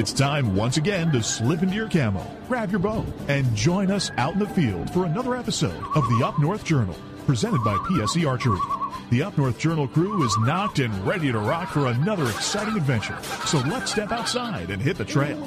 It's time once again to slip into your camo, grab your bow, and join us out in the field for another episode of the Up North Journal, presented by PSE Archery. The Up North Journal crew is knocked and ready to rock for another exciting adventure. So let's step outside and hit the trail.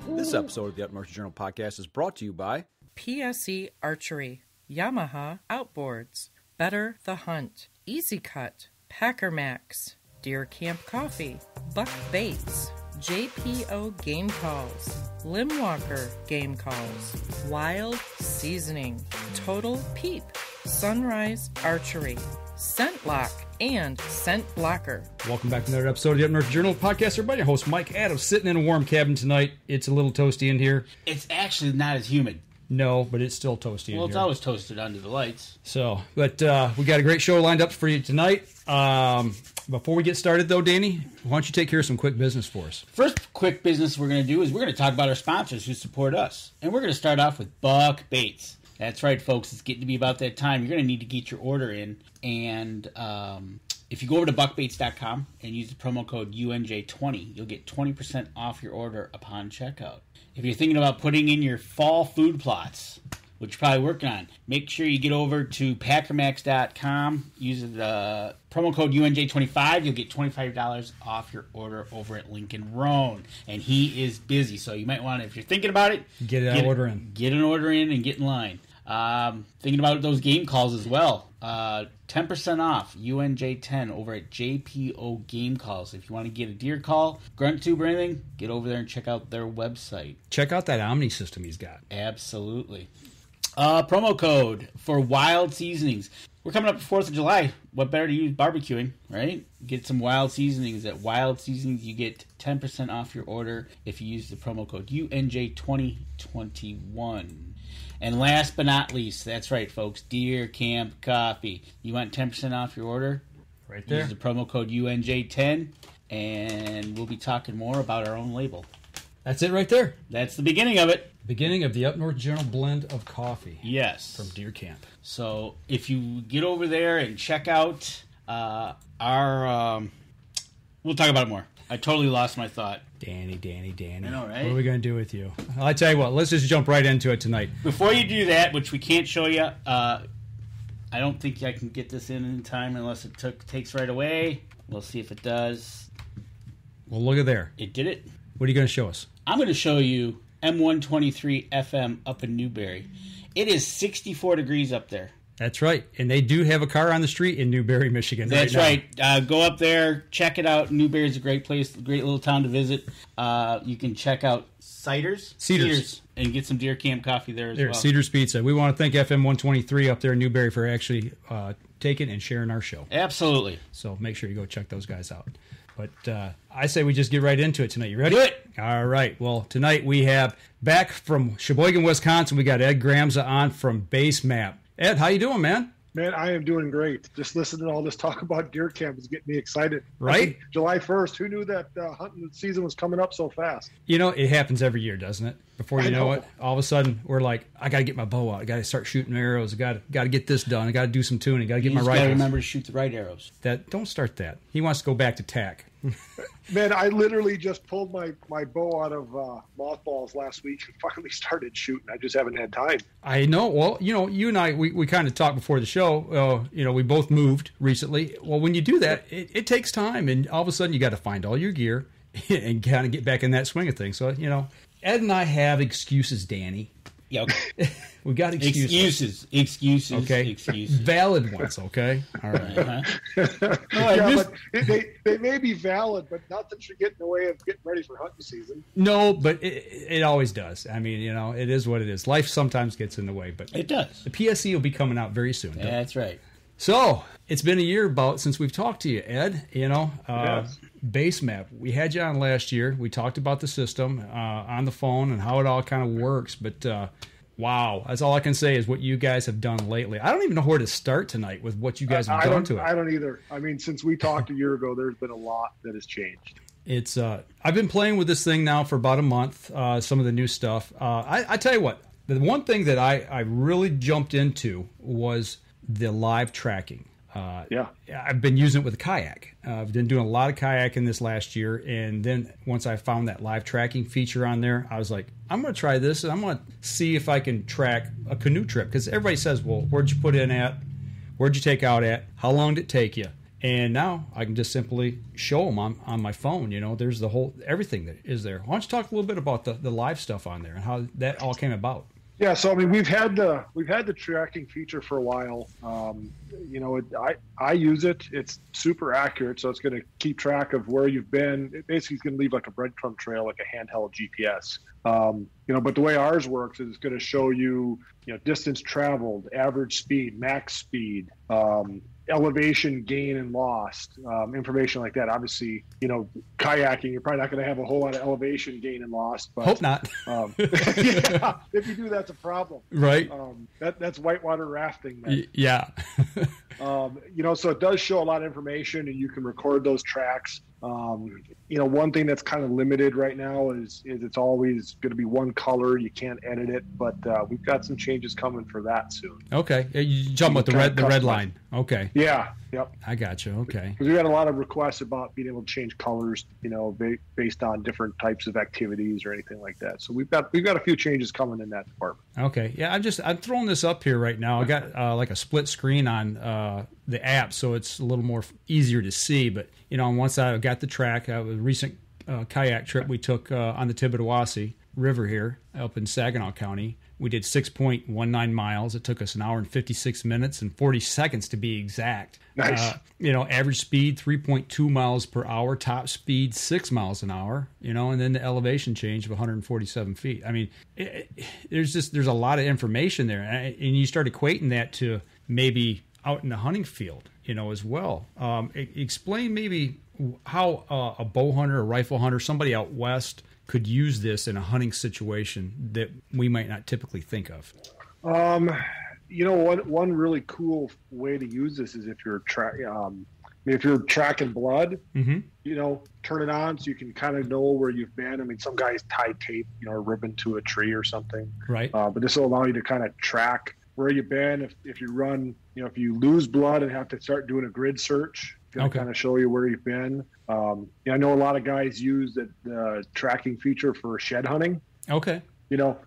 This episode of the Up North Journal podcast is brought to you by PSE Archery, Yamaha Outboards, Better the Hunt, Easy Cut, Packer Max, Deer Camp Coffee, Buck Baits, JPO Game Calls, Limwalker Game Calls, Wild Seasoning, Total Peep, Sunrise Archery, Scent Lock, and Scent Blocker. Welcome back to another episode of the Up North Journal podcast. Everybody, your host Mike Adams, sitting in a warm cabin tonight. It's a little toasty in here. It's actually not as humid. No, but it's still toasty in here. Well, it's always toasted under the lights. So, but we got a great show lined up for you tonight. Before we get started, though, Danny, why don't you take care of some quick business for us? First quick business we're going to do is we're going to talk about our sponsors who support us. And we're going to start off with Buck Baits. That's right, folks. It's getting to be about that time. You're going to need to get your order in. And if you go over to buckbaits.com and use the promo code UNJ20, you'll get 20% off your order upon checkout. If you're thinking about putting in your fall food plots, which you're probably working on, make sure you get over to packermax.com. Use the promo code UNJ25. You'll get $25 off your order over at Lincoln Roan. And he is busy, so you might want to, if you're thinking about it, get an order in. Get an order in and get in line. Thinking about those game calls as well. 10% off UNJ10 over at JPO Game Calls. If you want to get a deer call, grunt tube or anything, get over there and check out their website. Check out that Omni system he's got. Absolutely. Promo code for Wild Seasonings. We're coming up to 4th of July. What better to use barbecuing, right? Get some Wild Seasonings. At Wild Seasonings, you get 10% off your order if you use the promo code UNJ2021. And last but not least, that's right, folks, Deer Camp Coffee. You want 10% off your order? Right there. Use the promo code UNJ10, and we'll be talking more about our own label. That's it right there. That's the beginning of it. Beginning of the Up North Journal blend of coffee. Yes. From Deer Camp. So if you get over there and check out our... we'll talk about it more. I totally lost my thought. Danny. I know, right? What are we going to do with you? I'll tell you what, let's just jump right into it tonight. Before you do that, which we can't show you, I don't think I can get this in time unless it takes right away. We'll see if it does. Well, look at there. It did it. What are you going to show us? I'm going to show you M123 FM up in Newberry. It is 64 degrees up there. That's right. And they do have a car on the street in Newberry, Michigan. That's right. Go up there, check it out. Newberry's a great place, a great little town to visit. You can check out Cedars, and get some Deer Camp coffee there as well. Cedars Pizza. We want to thank FM 123 up there in Newberry for actually taking and sharing our show. Absolutely. So make sure you go check those guys out. But I say we just get right into it tonight. You ready? Do it. All right. Well, tonight we have, back from Sheboygan, Wisconsin, we got Ed Gramza on from BaseMap. Ed, how you doing, man? Man, I am doing great. Just listening to all this talk about deer camp is getting me excited. Right? July 1st, who knew that hunting season was coming up so fast? You know, it happens every year, doesn't it? Before you know it, all of a sudden, we're like, I got to get my bow out. I got to start shooting arrows. I got to get this done. I got to do some tuning. I got to get my rifle. You got to remember to shoot the right arrows. Don't start that. He wants to go back to tack. Man, I literally just pulled my bow out of mothballs last week and finally started shooting. I just haven't had time. I know. Well, you and I, we kind of talked before the show. We both moved recently. Well, when you do that, it takes time, and all of a sudden you got to find all your gear and kind of get back in that swing of things. So, Ed and I have excuses, Danny. Yeah, okay. We got excuses. Excuses. Okay. Excuses. Valid ones, okay? All right. Uh-huh. But they may be valid, but nothing should get in the way of getting ready for hunting season. No, but it always does. I mean, it is what it is. Life sometimes gets in the way, but it does. The PSE will be coming out very soon. Yeah, that's right. So, it's been a year since we've talked to you, Ed. Yes. BaseMap. We had you on last year. We talked about the system on the phone and how it all kind of works. But, wow, that's all I can say is what you guys have done lately. I don't even know where to start tonight with what you guys have done to it. I don't either. I mean, since we talked a year ago, there's been a lot that has changed. It's I've been playing with this thing now for about a month, some of the new stuff. I tell you what, the one thing that I really jumped into was the live tracking. Yeah. I've been using it with a kayak. I've been doing a lot of kayaking this last year, and then once I found that live tracking feature on there, I was like, I'm going to try this, and I'm going to see if I can track a canoe trip, because everybody says, well, where'd you put in at? Where'd you take out at? How long did it take you? And now I can just simply show them on my phone. There's the whole everything that is there. Why don't you talk a little bit about the live stuff on there and how that all came about? Yeah, so I mean, we've had the tracking feature for a while. I use it. It's super accurate, so it's going to keep track of where you've been. It basically is going to leave like a breadcrumb trail, like a handheld GPS. But the way ours works is it's going to show you, distance traveled, average speed, max speed, elevation gain and lost, information like that. Obviously, kayaking, you're probably not going to have a whole lot of elevation gain and lost. But, hope not. yeah, if you do, that's a problem. Right. That's whitewater rafting. Then. Yeah. So it does show a lot of information, and you can record those tracks. One thing that's kind of limited right now is it's always going to be one color. You can't edit it, but we've got some changes coming for that soon. Okay, you jump with the red line. Okay. Yeah. Yep. I got you. Okay. Because we got a lot of requests about being able to change colors, based on different types of activities or anything like that. So we've got a few changes coming in that department. Okay. Yeah, I'm throwing this up here right now. I got like a split screen on the app, so it's a little more easier to see. But on one side I've got the track. A recent kayak trip we took on the Tibbetawasi River here up in Saginaw County. We did 6.19 miles. It took us an hour and 56 minutes and 40 seconds to be exact. Nice. Average speed 3.2 miles per hour, top speed 6 miles an hour, and then the elevation change of 147 feet. I mean, there's a lot of information there. And you start equating that to maybe out in the hunting field, as well. Explain maybe how a bow hunter, a rifle hunter, somebody out west could use this in a hunting situation that we might not typically think of. One really cool way to use this is if you're tracking blood, turn it on so you can kind of know where you've been. I mean, some guys tie tape, or ribbon to a tree or something. Right. But this will allow you to kind of track where you've been. If you run, if you lose blood and have to start doing a grid search, to kind of show you where you've been. I know a lot of guys use the tracking feature for shed hunting. Okay.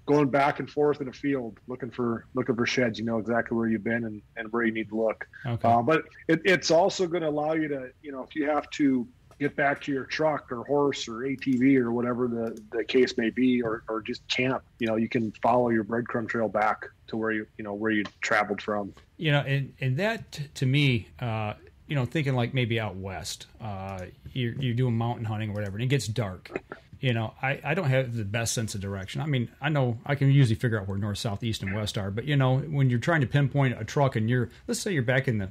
Going back and forth in a field, looking for sheds, exactly where you've been and where you need to look. Okay. But it's also going to allow you to, if you have to get back to your truck or horse or ATV or whatever the case may be, or just camp, you can follow your breadcrumb trail back to where you traveled from. And that to me, thinking like maybe out west, you're doing mountain hunting or whatever, and it gets dark. I don't have the best sense of direction. I mean, I know I can usually figure out where north, south, east, and west are, but when you're trying to pinpoint a truck and let's say you're back in the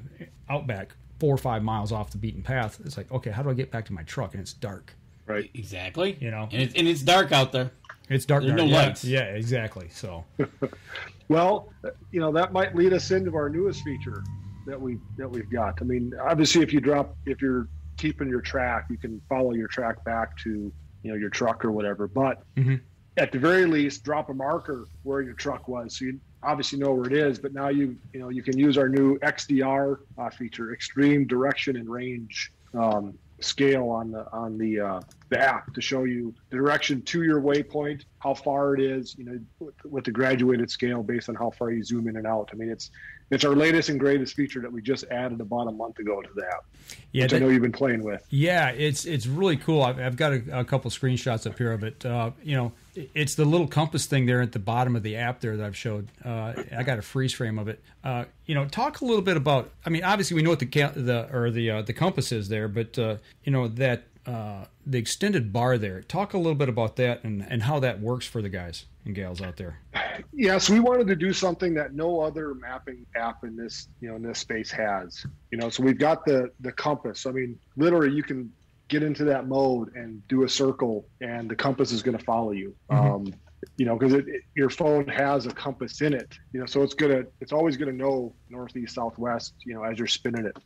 outback 4 or 5 miles off the beaten path, it's like, okay, how do I get back to my truck? And it's dark. Right. Exactly. And it's dark out there. It's dark. There's no lights. Yeah, exactly. So, well, that might lead us into our newest feature that we've got. I mean, obviously, if you're keeping your track, you can follow your track back to your truck or whatever. But at the very least, drop a marker where your truck was, so you obviously know where it is. But now you can use our new XDR feature, Extreme Direction and Range scale on the app to show you the direction to your waypoint, how far it is, with the graduated scale based on how far you zoom in and out. I mean, it's our latest and greatest feature that we just added about a month ago to the app, which I know you've been playing with. Yeah, it's really cool. I've got a couple screenshots up here of it. It's the little compass thing there at the bottom of the app there that I've showed. I got a freeze frame of it. Talk a little bit about. I mean, obviously we know what the compass is there, but that the extended bar there. Talk a little bit about that and how that works for the guys and gals out there. Yes, we wanted to do something that no other mapping app in this space has. So we've got the compass. I mean, literally, you can get into that mode and do a circle, and the compass is going to follow you. Because your phone has a compass in it. So it's always gonna know northeast, southwest. As you're spinning it.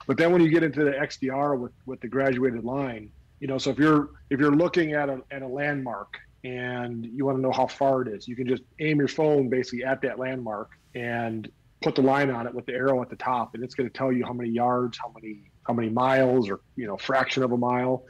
But then when you get into the XDR with the graduated line, so if you're looking at a landmark and you want to know how far it is, you can just aim your phone basically at that landmark, and put the line on it with the arrow at the top, and it's going to tell you how many yards, how many miles, or fraction of a mile.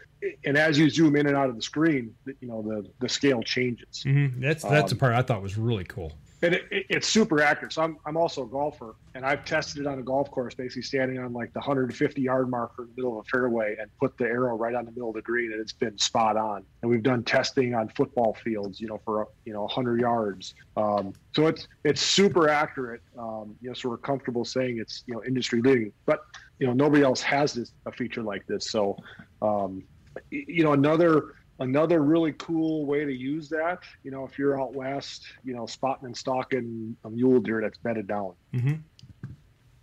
And as you zoom in and out of the screen, the scale changes. Mm-hmm. That's the part I thought was really cool. And it's super accurate. So I'm also a golfer, and I've tested it on a golf course, basically standing on like the 150-yard marker in the middle of a fairway and put the arrow right on the middle of the green, and it's been spot on. And we've done testing on football fields, for 100 yards. So it's super accurate. So we're comfortable saying it's industry leading. But nobody else has a feature like this. So another really cool way to use that, if you're out west, spotting and stalking a mule deer that's bedded down. Mm-hmm.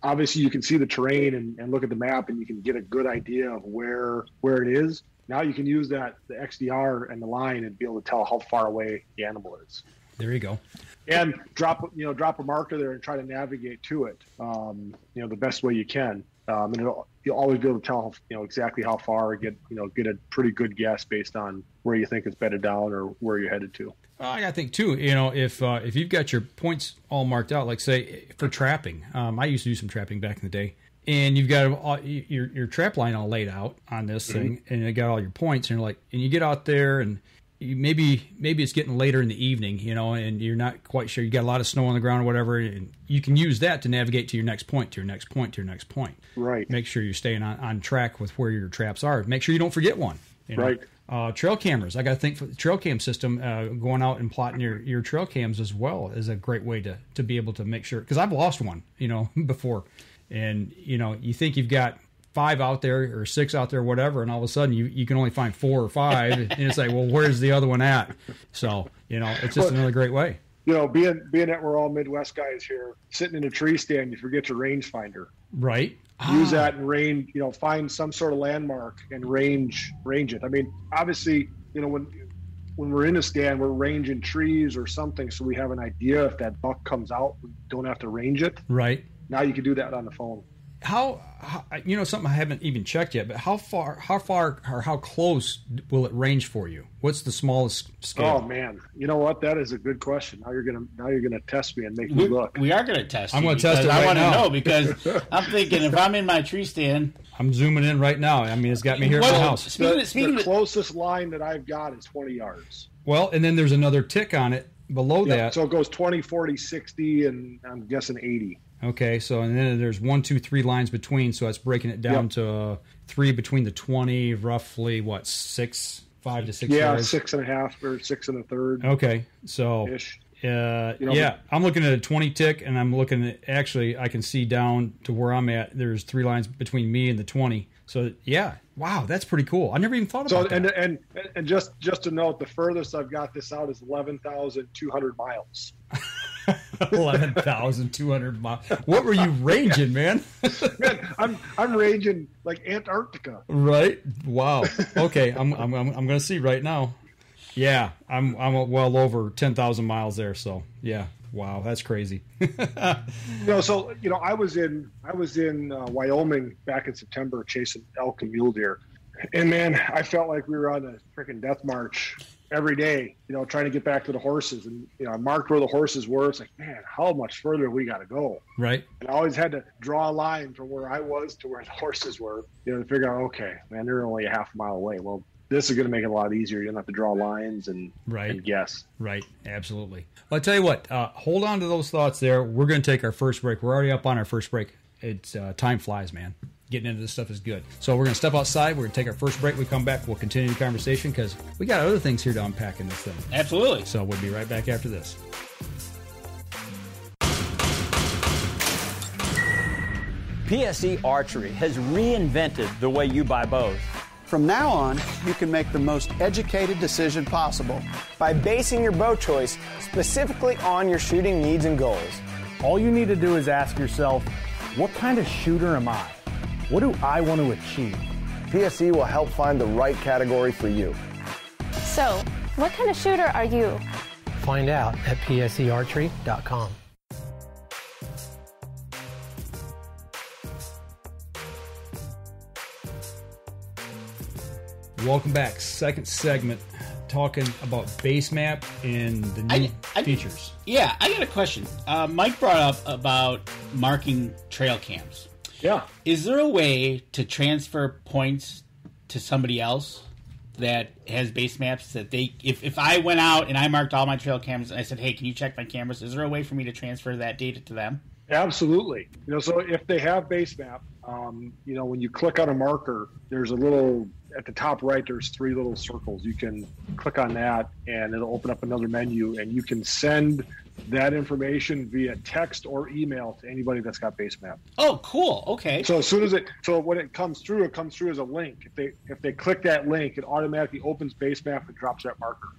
Obviously, you can see the terrain and look at the map, and you can get a good idea of where it is. Now you can use the XDR and the line and be able to tell how far away the animal is. There you go. And drop a marker there and try to navigate to it, the best way you can. And you'll always be able to tell, exactly how far, get a pretty good guess based on where you think it's bedded down or where you're headed to. I think too, if you've got your points all marked out, like say for trapping, I used to do some trapping back in the day, and you've got your trap line all laid out on this thing, and you got all your points, and you get out there, and maybe it's getting later in the evening, and you're not quite sure. You got a lot of snow on the ground or whatever, and you can use that to navigate to your next point, to your next point, to your next point. Right. Make sure you're staying on track with where your traps are. Make sure you don't forget one. Right. Trail cameras. I got to think for the trail cam system, going out and plotting your trail cams as well is a great way to be able to make sure. Because I've lost one, before, and you think you've got 5 out there or 6 out there, whatever, and all of a sudden you can only find 4 or 5, and it's like, well, where's the other one at? So it's just another great way. Being that we're all Midwest guys here, sitting in a tree stand, you forget your rangefinder. Right. Use that and range. Find some sort of landmark and range it. I mean, obviously, when we're in a stand, we're ranging trees or something, so we have an idea if that buck comes out. We don't have to range it. Right. Now you can do that on the phone. How something I haven't even checked yet, but how far or how close will it range for you? What's the smallest scale? Oh man, you know what? That is a good question. Now you're gonna test me and make me look. We are gonna test. I'm gonna test it right now. I want to know because I'm thinking if I'm in my tree stand, I'm zooming in right now. I mean, it's got me here at my house. The closest line that I've got is 20 yards. Well, and then there's another tick on it below that. So it goes 20, 40, 60, and I'm guessing 80. Okay, so and then there's 1, 2, 3 lines between, so that's breaking it down to 3 between the 20, roughly 5 to 6 yards? 6.5 or 6 1/3. Okay, so ish. I'm looking at a 20 tick, and I'm looking at, actually I can see down to where I'm at. There's 3 lines between me and the 20. So yeah, wow, that's pretty cool. I never even thought about that. And just to note, the furthest I've got this out is 11,200 miles. 11,200 miles. What were you ranging, man? Man, I'm ranging like Antarctica. Right? Wow. Okay, I'm going to see right now. Yeah, I'm well over 10,000 miles there. So yeah, wow, that's crazy. I was in Wyoming back in September chasing elk and mule deer, and man, I felt like we were on a freaking death march every day, trying to get back to the horses. And, I marked where the horses were. It's like, man, how much further we got to go? Right. And I always had to draw a line from where I was to where the horses were, to figure out, okay, man, they're only a half a mile away. Well, this is going to make it a lot easier. You don't have to draw lines and guess. Right. Absolutely. Well, I tell you what, hold on to those thoughts there. We're going to take our first break. We're already up on our first break. It's time flies, man. Getting into this stuff is good. So we're going to step outside. We're going to take our first break. We come back. We'll continue the conversation because we got other things here to unpack in this thing. Absolutely. So we'll be right back after this. PSE Archery has reinvented the way you buy bows. From now on, you can make the most educated decision possible by basing your bow choice specifically on your shooting needs and goals. All you need to do is ask yourself, what kind of shooter am I? What do I want to achieve? PSE will help find the right category for you. So, what kind of shooter are you? Find out at psearchery.com. Welcome back. Second segment. talking about BaseMap and the new features. Yeah, I got a question. Mike brought up about marking trail cams. Yeah. Is there a way to transfer points to somebody else that has base maps that they, if I went out and I marked all my trail cams and I said, hey, can you check my cameras? Is there a way for me to transfer that data to them? Absolutely. So if they have BaseMap, when you click on a marker, there's a little, at the top right, there's 3 little circles. You can click on that and it'll open up another menu, and you can send that information via text or email to anybody that's got BaseMap. Oh, cool. Okay. So as soon as when it comes through as a link. If they click that link, it automatically opens BaseMap and drops that marker.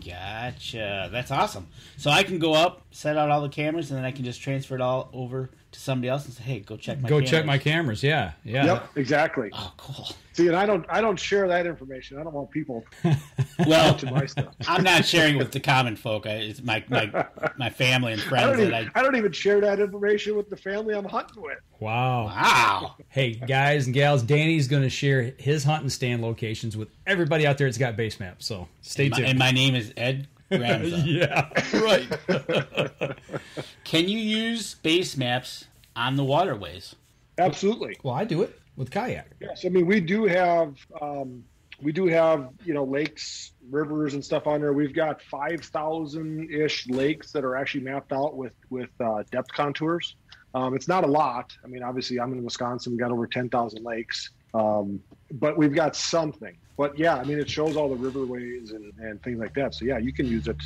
Gotcha. That's awesome. So I can go up, set out all the cameras, and then I can just transfer it all over to somebody else and say, hey, go check my cameras. Check my cameras. Yeah. Yep, exactly. Oh, cool. See, and I don't share that information. I don't want people watching my stuff. I'm not sharing with the common folk. It's my family and friends. I don't even share that information with the family I'm hunting with. Wow. Hey, guys and gals, Danny's going to share his hunting stand locations with everybody out there that's got BaseMap. So stay tuned. And my name is Ed Gramza. Yeah, right. Can you use base maps on the waterways? Absolutely. Well, I do it with kayak. Yes, I mean we do have lakes, rivers, and stuff on there. We've got 5,000-ish lakes that are actually mapped out with depth contours. It's not a lot. I mean, obviously, I'm in Wisconsin. We got over 10,000 lakes, but we've got something. But yeah, I mean, it shows all the riverways and things like that. So yeah, you can use it.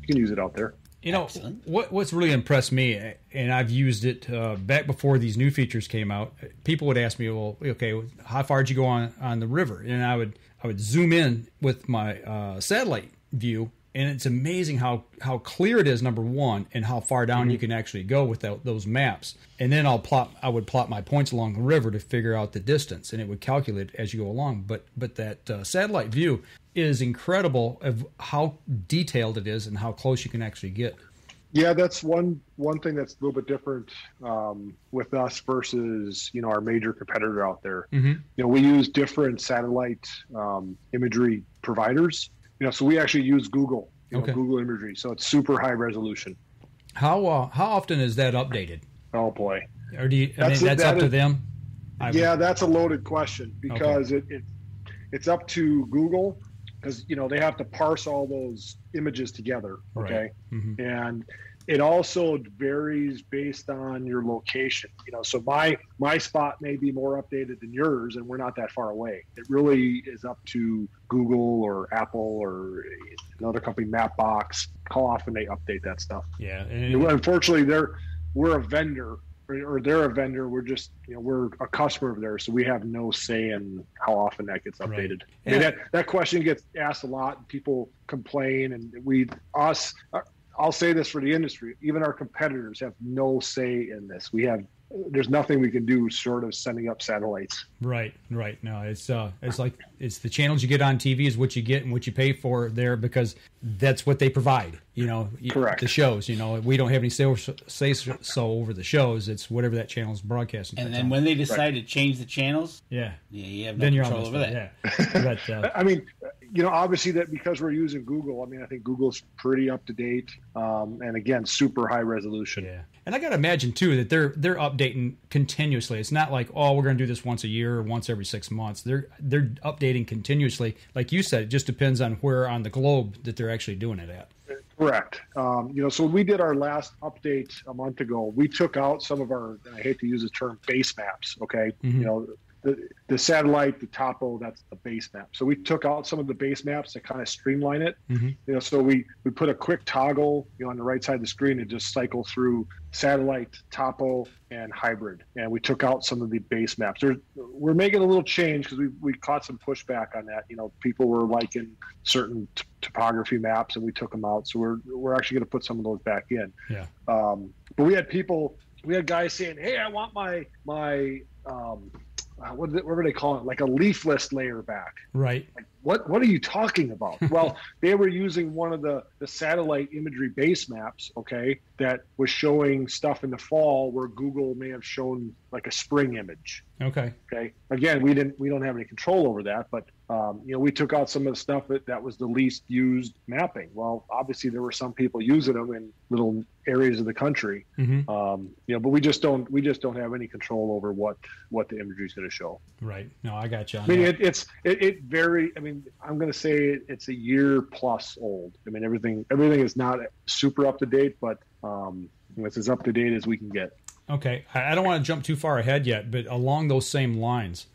You can use it out there. You know, what's really impressed me, and I've used it back before these new features came out. People would ask me, well, okay, how far did you go on the river? And I would zoom in with my satellite view, and it's amazing how clear it is, number one, and how far down you can actually go without those maps. And then I would plot my points along the river to figure out the distance, and it would calculate as you go along. But that satellite view is incredible of how detailed it is and how close you can actually get. Yeah, that's one thing that's a little bit different with us versus our major competitor out there. We use different satellite imagery providers. So we actually use Google, Google imagery. So it's super high resolution. How often is that updated? Oh boy, or do you? That's up to them. Yeah, that's a loaded question because it's up to Google because they have to parse all those images together. Okay, right. And it also varies based on your location. So my spot may be more updated than yours, and we're not that far away. It really is up to Google or Apple or another company, Mapbox, how often they update that stuff. Yeah. Unfortunately, we're a vendor, or they're a vendor. We're just we're a customer of theirs, so we have no say in how often that gets updated. Right. I mean, that question gets asked a lot, and people complain, and I'll say this for the industry, even our competitors have no say in this. There's nothing we can do short of sending up satellites. Right. No, it's like it's the channels you get on TV is what you get and what you pay for there because that's what they provide. Correct. The shows. We don't have any say so over the shows. It's whatever that channel is broadcasting. And then when they decide to change the channels, you have no control over that. Yeah. But, I mean, obviously that because we're using Google. I mean, I think Google's pretty up to date, and again, super high resolution. Yeah. And I got to imagine too that they're updating continuously. It's not like, we're going to do this once a year or once every 6 months. They're updating continuously. Like you said, it just depends on where on the globe that they're actually doing it at. Correct. So when we did our last update a month ago, we took out some of our, I hate to use the term, base maps. Okay. The satellite, the topo, that's the base map. So we took out some of the base maps to kind of streamline it. So we put a quick toggle, on the right side of the screen and just cycle through satellite, topo, and hybrid. And we took out some of the base maps. We're making a little change because we caught some pushback on that. People were liking certain topography maps, and we took them out. So we're actually going to put some of those back in. Yeah. But we had guys saying, "Hey, I want my whatever they call it, like a leaf list layer back." Right. Like, what are you talking about? Well, they were using one of the satellite imagery base maps, that was showing stuff in the fall where Google may have shown like a spring image. Okay. Again, we don't have any control over that, but We took out some of the stuff that was the least used mapping. Well, obviously there were some people using them in little areas of the country, but we just don't have any control over what the imagery is going to show. Right. No, I got you. I mean, it very. I mean, I'm going to say it's a year plus old. I mean, everything is not super up to date, but it's as up to date as we can get. Okay, I don't want to jump too far ahead yet, but along those same lines,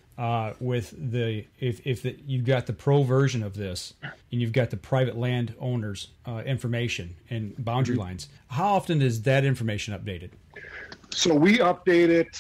with you've got the pro version of this, and you've got the private land owners' information and boundary lines. How often is that information updated? So we update it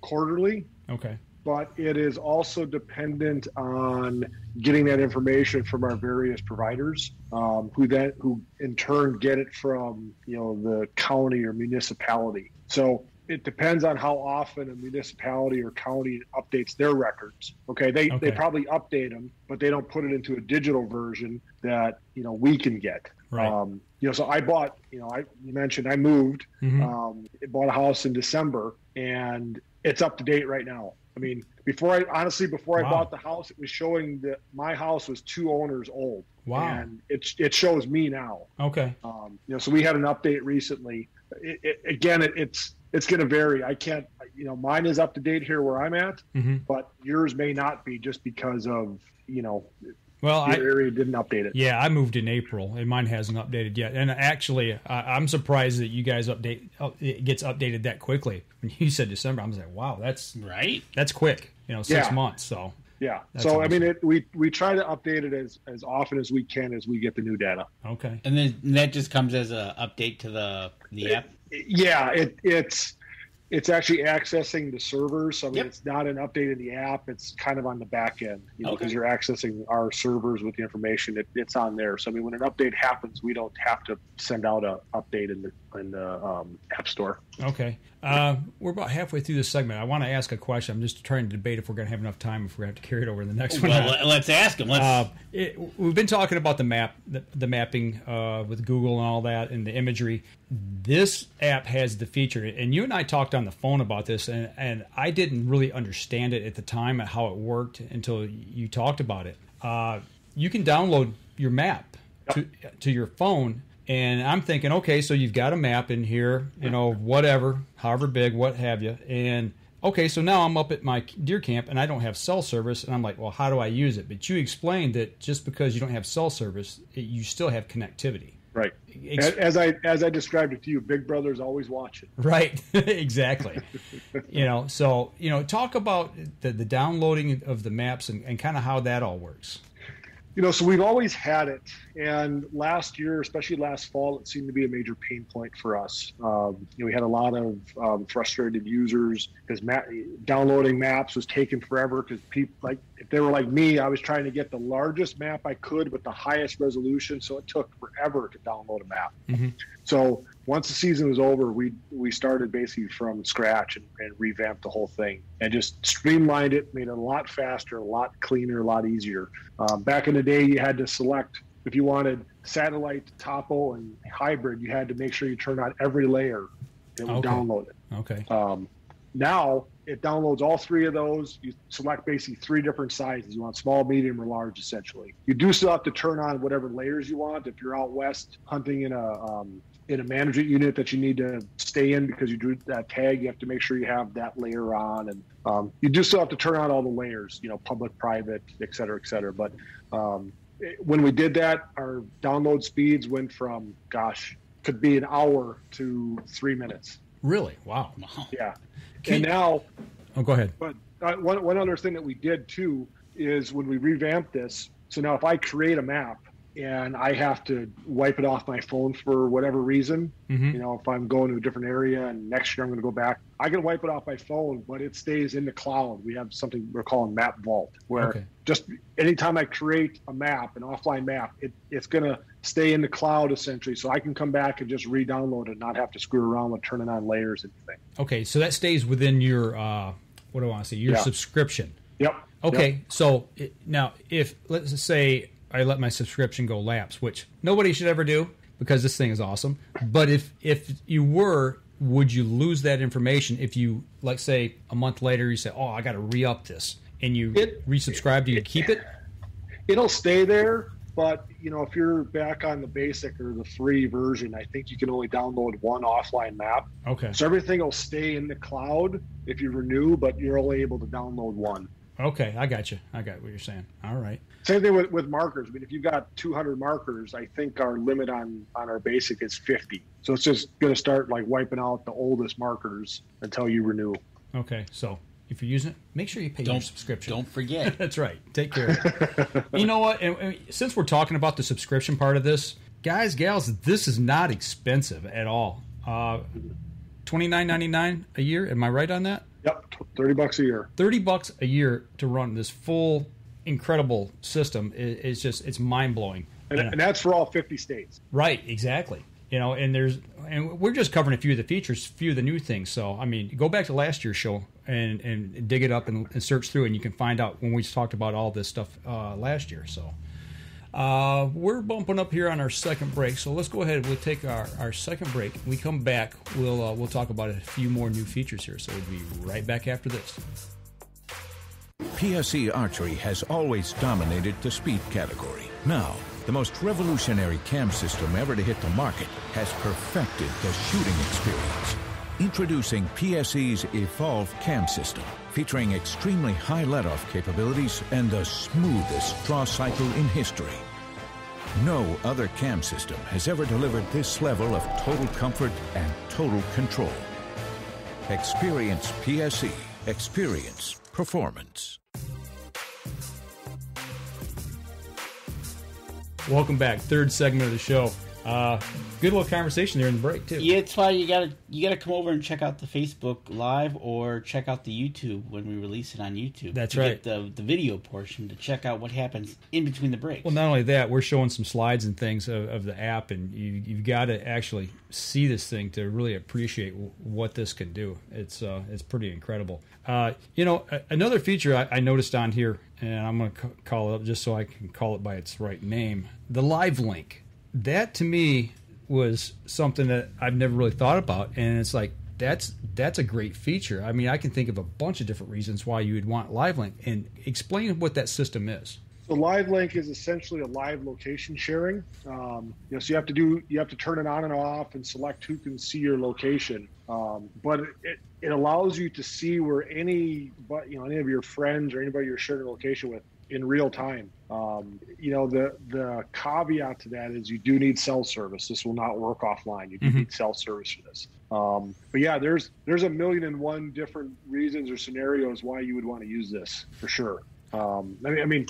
quarterly. Okay. But it is also dependent on getting that information from our various providers, who in turn get it from the county or municipality. So it depends on how often a municipality or county updates their records. Okay, they probably update them, but they don't put it into a digital version that we can get. Right. So I bought. You mentioned I moved. Bought a house in December, and it's up to date right now. I mean, before I bought the house, it was showing that my house was 2 owners old. Wow. And it shows me now. Okay. So we had an update recently. It's going to vary. I can't, mine is up to date here where I'm at, but yours may not be just because of, your area didn't update it. Yeah, I moved in April, and mine hasn't updated yet. And actually, I'm surprised that you guys it gets updated that quickly. When you said December, I was like, wow, that's right. That's quick. 6 months. So yeah. awesome. So I mean, we try to update it as often as we can as we get the new data. Okay. And then that just comes as a update to the app. Yeah, it's actually accessing the servers. So I mean, it's not an update in the app. It's kind of on the back end, because you're accessing our servers with the information. It's on there. So I mean, when an update happens, we don't have to send out an update in the App Store. Okay. We're about halfway through this segment. I want to ask a question. I'm just trying to debate if we're going to have enough time, if we're going to have to carry it over to the next one. Well, let's ask him. We've been talking about the mapping with Google and all that, and the imagery. This app has the feature, and you and I talked on the phone about this, and I didn't really understand it at the time and how it worked until you talked about it. You can download your map to your phone. And I'm thinking, okay, so you've got a map in here, whatever, however big, what have you. And, okay, so now I'm up at my deer camp, and I don't have cell service. And I'm like, well, how do I use it? But you explained that just because you don't have cell service, you still have connectivity. Right. As I described it to you, Big Brother's always watching. Right. Exactly. So, talk about the downloading of the maps and kind of how that all works. So we've always had it, and last year, especially last fall, it seemed to be a major pain point for us. We had a lot of frustrated users because downloading maps was taking forever because people, if they were like me, I was trying to get the largest map I could with the highest resolution, so it took forever to download a map. So once the season was over, we started basically from scratch and revamped the whole thing and just streamlined it, made it a lot faster, a lot cleaner, a lot easier. Back in the day, you had to select, if you wanted satellite, topo, and hybrid, you had to make sure you turned on every layer that would download it. Okay. Now it downloads all 3 of those. You select basically 3 different sizes. You want small, medium, or large, essentially. You do still have to turn on whatever layers you want. If you're out west hunting in a management unit that you need to stay in because you drew that tag, you have to make sure you have that layer on. And you do still have to turn on all the layers, public, private, et cetera, et cetera. But when we did that, our download speeds went from, could be an hour to 3 minutes. Really? Wow. Yeah. And now... Oh, go ahead. But one other thing that we did, too, is when we revamped this, so now if I create a map, and I have to wipe it off my phone for whatever reason. If I'm going to a different area and next year I'm going to go back, I can wipe it off my phone, but it stays in the cloud. We have something we're calling Map Vault, where just anytime I create a map, an offline map, it's going to stay in the cloud essentially. So I can come back and just re-download it and not have to screw around with turning on layers and things. Okay, so that stays within your, what do I want to say, your subscription. Yep. Okay, yep. So now if, let's say, I let my subscription go lapse, which nobody should ever do because this thing is awesome. But if you were, would you lose that information if you, like, say, a month later, you say, oh, I got to re-up this, and you resubscribe, do you keep it? It'll stay there, but if you're back on the basic or the free version, I think you can only download one offline map. Okay. So everything will stay in the cloud if you renew, but you're only able to download one. Okay, I got you. I got what you're saying. All right. Same thing with markers. I mean, if you've got 200 markers, I think our limit on our basic is 50. So it's just going to start like wiping out the oldest markers until you renew. Okay, so if you're using it, make sure you pay your subscription. Don't forget. That's right. Take care of it. You know what? And since we're talking about the subscription part of this, guys, gals, this is not expensive at all. $29.99 a year. Am I right on that? Yep, $30 a year. $30 a year to run this full, incredible system is just, it's mind-blowing. And that's for all 50 states. Right, exactly. And we're just covering a few of the features, a few of the new things. So, I mean, go back to last year's show and dig it up and search through, and you can find out when we talked about all this stuff last year. So, we're bumping up here on our second break. So let's go ahead. We'll take our second break. When we come back, we'll talk about a few more new features here. So we'll be right back after this. PSE Archery has always dominated the speed category. Now, the most revolutionary cam system ever to hit the market has perfected the shooting experience. Introducing PSE's Evolve Cam System, featuring extremely high let-off capabilities and the smoothest draw cycle in history. No other cam system has ever delivered this level of total comfort and total control. Experience PSE. Experience performance. Welcome back. Third segment of the show. Good little conversation there in the break too. Yeah, it's why you gotta come over and check out the Facebook Live or check out the YouTube when we release it on YouTube. That's to right. Get the video portion to check out what happens in between the breaks. Well, not only that, we're showing some slides and things of the app, and you've got to actually see this thing to really appreciate what this can do. It's pretty incredible. Another feature I noticed on here, and I'm going to call it up just so I can call it by its right name, the live link. That to me was something that I've never really thought about, and it's like that's a great feature. I mean, I can think of a bunch of different reasons why you would want live link, and explain what that system is. So live link is essentially a live location sharing. So you have to turn it on and off and select who can see your location. But it allows you to see where any of your friends or anybody you're sharing a location with in real time. The caveat to that is you do need cell service. This will not work offline. You do need cell service for this. But yeah, there's a million and one different reasons or scenarios why you would want to use this for sure. I mean,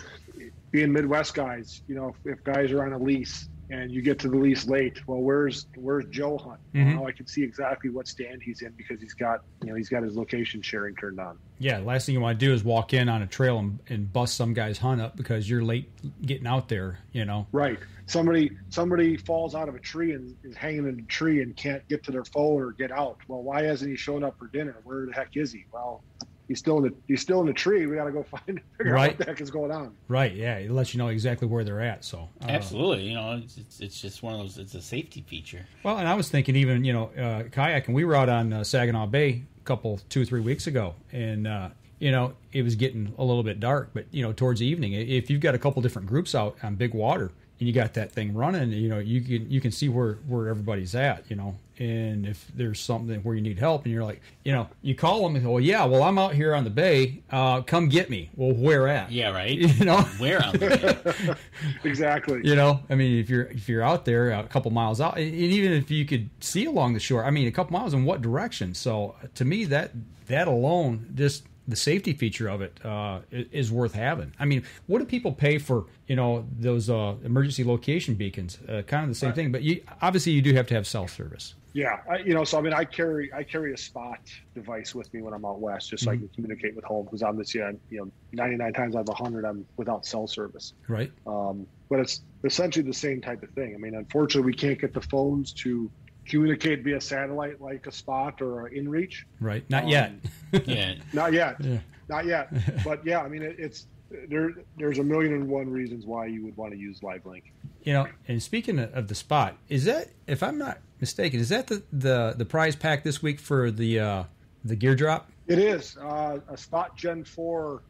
being Midwest guys, if guys are on a lease and you get to the lease late, well, where's Joe Hunt? I can see exactly what stand he's in because he's got his location sharing turned on. Yeah, the last thing you want to do is walk in on a trail and bust some guy's hunt up because you're late getting out there. Right. Somebody falls out of a tree and is hanging in a tree and can't get to their phone or get out. Well, why hasn't he shown up for dinner? Where the heck is he? Well, he's still in the tree. We got to go figure out what the heck is going on. Right. Yeah. It lets you know exactly where they're at. So absolutely. It's just one of those. It's a safety feature. Well, and I was thinking even kayaking. We were out on Saginaw Bay a couple 2 or 3 weeks ago, and it was getting a little bit dark. But towards the evening, if you've got a couple different groups out on big water and you got that thing running, you can see where everybody's at. And if there's something where you need help and you're like, you call them and go, I'm out here on the bay. Come get me. Well, where at? Yeah, right. Where on the bay? Exactly. I mean, if you're out there a couple miles out, and even if you could see along the shore, I mean, a couple miles in what direction? So to me, that alone, just the safety feature of it is worth having. I mean, what do people pay for, those emergency location beacons? Kind of the same thing, but obviously you do have to have cell service. Yeah, so I mean, I carry a spot device with me when I'm out west, just so I can communicate with home, because obviously, 99 times out of 100, I'm without cell service. Right. But it's essentially the same type of thing. I mean, unfortunately, we can't get the phones to communicate via satellite like a spot or inReach. Right. Not yet. Yeah. Not yet. Yeah. Not yet. But yeah, I mean, there's a million and one reasons why you would want to use LiveLink. And speaking of the spot, is that, if I'm not mistaken, is that the prize pack this week for the gear drop? It is a Spot Gen 4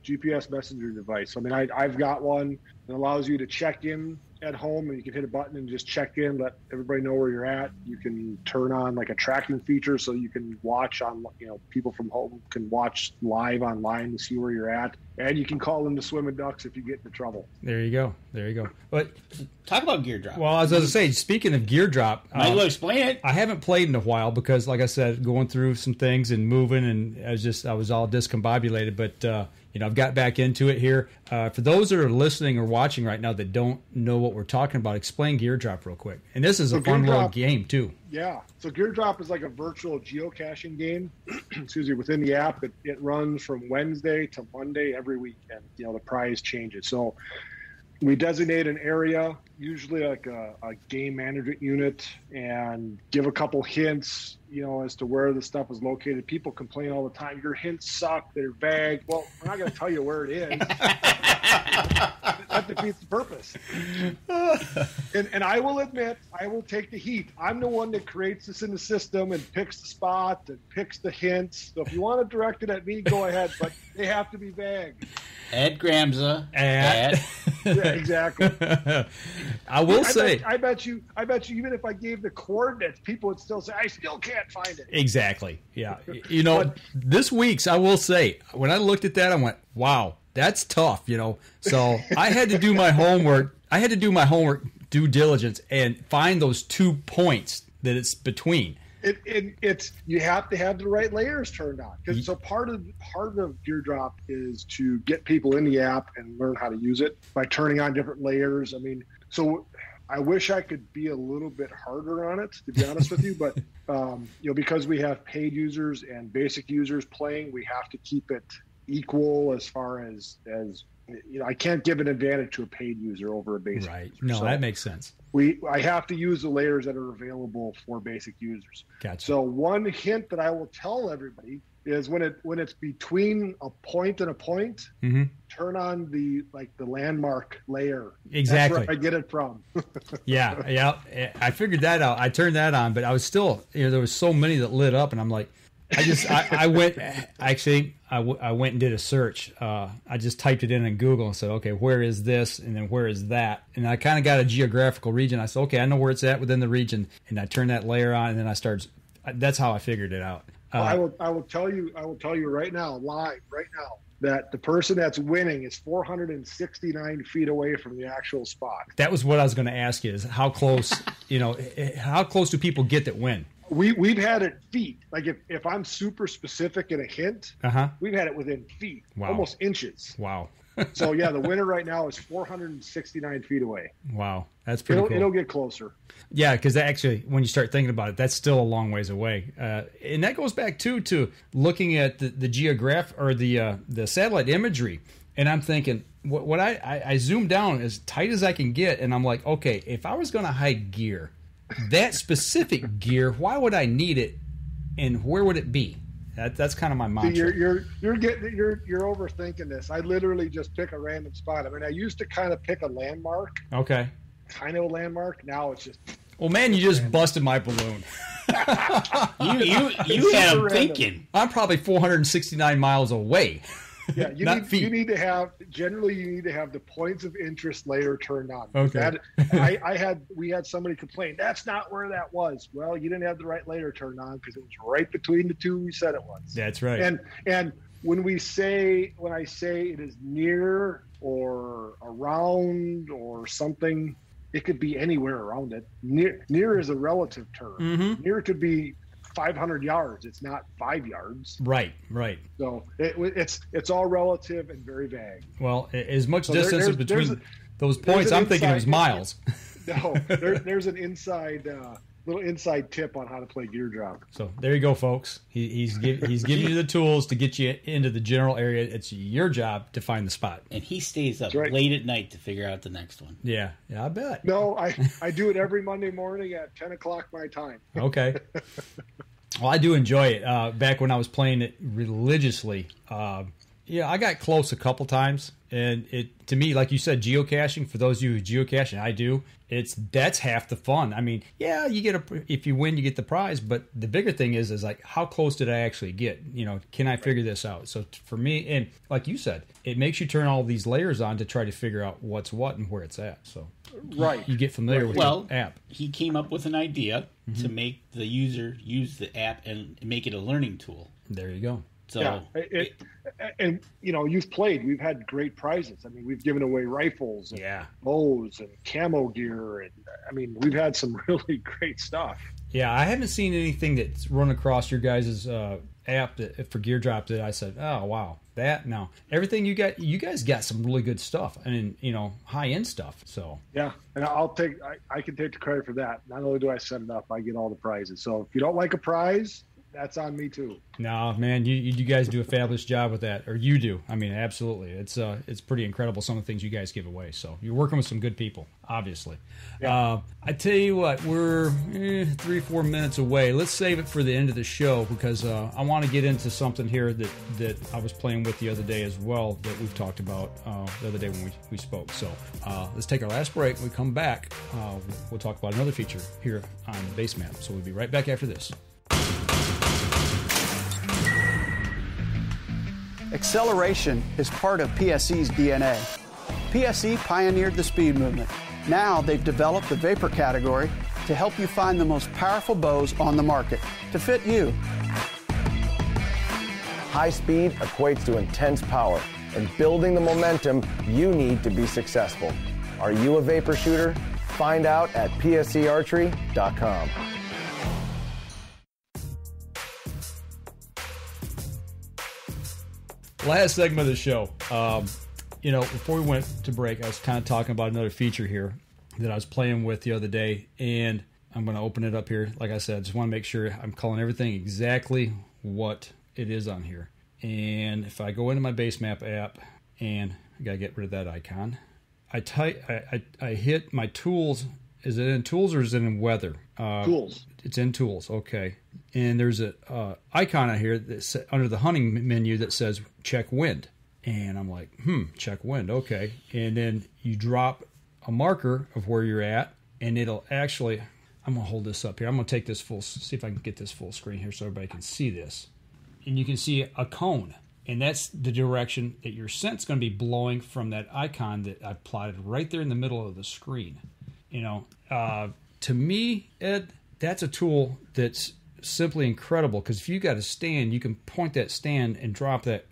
GPS messenger device. I mean, I've got one that allows you to check in at home, and you can hit a button and just check in, let everybody know where you're at. You can turn on like a tracking feature so you can watch on, people from home can watch live online to see where you're at. And you can call them the swimming ducks if you get into trouble. There you go. But talk about gear drop. Well, as I was going to say, speaking of gear drop, might as well explain it. I haven't played in a while because, like I said, going through some things and moving, and I was all discombobulated. But I've got back into it here. For those that are listening or watching right now that don't know what we're talking about, explain gear drop real quick. And this is a fun little game too. Yeah. So gear drop is like a virtual geocaching game. Excuse me. Within the app, it runs from Wednesday to Monday every week, and the prize changes. So we designate an area, usually like a game management unit, and give a couple hints, as to where the stuff is located. People complain all the time, your hints suck, they're vague. Well, we're not going to tell you where it is. That defeats the purpose. And I will admit, I will take the heat. I'm the one that creates this in the system and picks the spot and picks the hints. So if you want to direct it at me, go ahead, but they have to be vague. Ed Gramza at yeah, exactly. I will say, I bet you, even if I gave the coordinates, people would still say, I still can't find it. Exactly. Yeah. This week's, I will say, when I looked at that, I went, wow, that's tough, So I had to do my homework. Due diligence, and find those 2 points that it's between. It's you have to have the right layers turned on. So part of gear drop is to get people in the app and learn how to use it by turning on different layers. I mean, so I wish I could be a little bit harder on it, to be honest with you, but because we have paid users and basic users playing, we have to keep it equal as far as I can't give an advantage to a paid user over a basic user. No, so that makes sense. I have to use the layers that are available for basic users. Gotcha. So one hint that I will tell everybody is when it's between a point and a point, turn on the landmark layer. Exactly. That's where I get it from. Yeah. I figured that out. I turned that on, but I was still, there was so many that lit up, and I'm like, I went and did a search. I just typed it in Google and said, okay, where is this? And then where is that? And I kind of got a geographical region. I said, okay, I know where it's at within the region. And I turned that layer on, and then I started. That's how I figured it out. I will tell you right now, live right now, that the person that's winning is 469 feet away from the actual spot. That was what I was going to ask you, is how close, how close do people get that win? We've had it feet. Like if I'm super specific in a hint, we've had it within feet, almost inches. Wow. So yeah, the winner right now is 469 feet away. Wow, that's pretty cool. It'll get closer. Yeah, because actually, when you start thinking about it, that's still a long ways away, and that goes back to looking at the geograph or the satellite imagery. And I'm thinking, what I zoomed down as tight as I can get, and I'm like, okay, if I was going to hide gear, that specific gear, why would I need it, and where would it be? That's kind of my mantra. You're overthinking this. I literally just pick a random spot. I mean, I used to kind of pick a landmark. Okay. Kind of a landmark. Now it's just. Well, man, you just busted my balloon. you had him thinking. I'm probably 469 miles away. Yeah, you need to have the points of interest layer turned on. Okay. We had somebody complain, that's not where that was. Well, you didn't have the right layer turned on because it was right between the two we said it was. That's right. And when I say it is near or around or something, it could be anywhere around it. Near is a relative term. Mm-hmm. Near could be 500 yards. It's not 5 yards. Right. So it's all relative and very vague. Well, as much distance between those points, I'm thinking it was miles. No, there's an little inside tip on how to play gear drop. So there you go, folks. He's giving you the tools to get you into the general area. It's your job to find the spot. And he stays up late at night to figure out the next one. Yeah, I bet. No, I do it every Monday morning at 10 o'clock my time. Okay. Well, I do enjoy it. Back when I was playing it religiously, I got close a couple times. And to me, like you said, geocaching, for those of you who geocache, and I do, that's half the fun. I mean, yeah, if you win, you get the prize, but the bigger thing is like, how close did I actually get? Can I figure this out? So for me, and like you said, it makes you turn all these layers on to try to figure out what's what and where it's at. So you get familiar with the app. He came up with an idea to make the user use the app and make it a learning tool. There you go. So and you've played. We've had great prizes. I mean, we've given away rifles, and bows, and camo gear, and I mean, we've had some really great stuff. Yeah, I haven't seen anything that's run across your guys' app for Gear Drop that I said, oh wow, no. Everything you guys got some really good stuff, and high end stuff. So yeah, and I can take the credit for that. Not only do I set it up, I get all the prizes. So if you don't like a prize, that's on me too. No, man, you guys do a fabulous job with that, or you do. I mean, absolutely. It's pretty incredible, some of the things you guys give away. So you're working with some good people, obviously. Yeah. I tell you what, we're 3-4 minutes away. Let's save it for the end of the show because I want to get into something here that I was playing with the other day as well that we've talked about the other day when we spoke. So let's take our last break. When we come back, we'll talk about another feature here on BaseMap. So we'll be right back after this. Acceleration is part of PSE's DNA. PSE pioneered the speed movement. Now they've developed the vapor category to help you find the most powerful bows on the market to fit you. High speed equates to intense power and building the momentum you need to be successful. Are you a vapor shooter? Find out at psearchery.com. Last segment of the show. Before we went to break, I was kind of talking about another feature here that I was playing with the other day, and I'm going to open it up here. Like I said, I just want to make sure I'm calling everything exactly what it is on here. And if I go into my BaseMap app, and I got to get rid of that icon, I hit my tools. Is it in tools or is it in weather? Tools. It's in tools. Okay. And there's a icon on here that's under the hunting menu that says check wind. And I'm like, check wind. Okay. And then you drop a marker of where you're at, and it'll actually, I'm going to hold this up here. I'm going to take this see if I can get this full screen here so everybody can see this. And you can see a cone. And that's the direction that your scent's going to be blowing from that icon that I plotted right there in the middle of the screen. To me, Ed, that's a tool that's simply incredible because if you got a stand, you can point that stand and drop that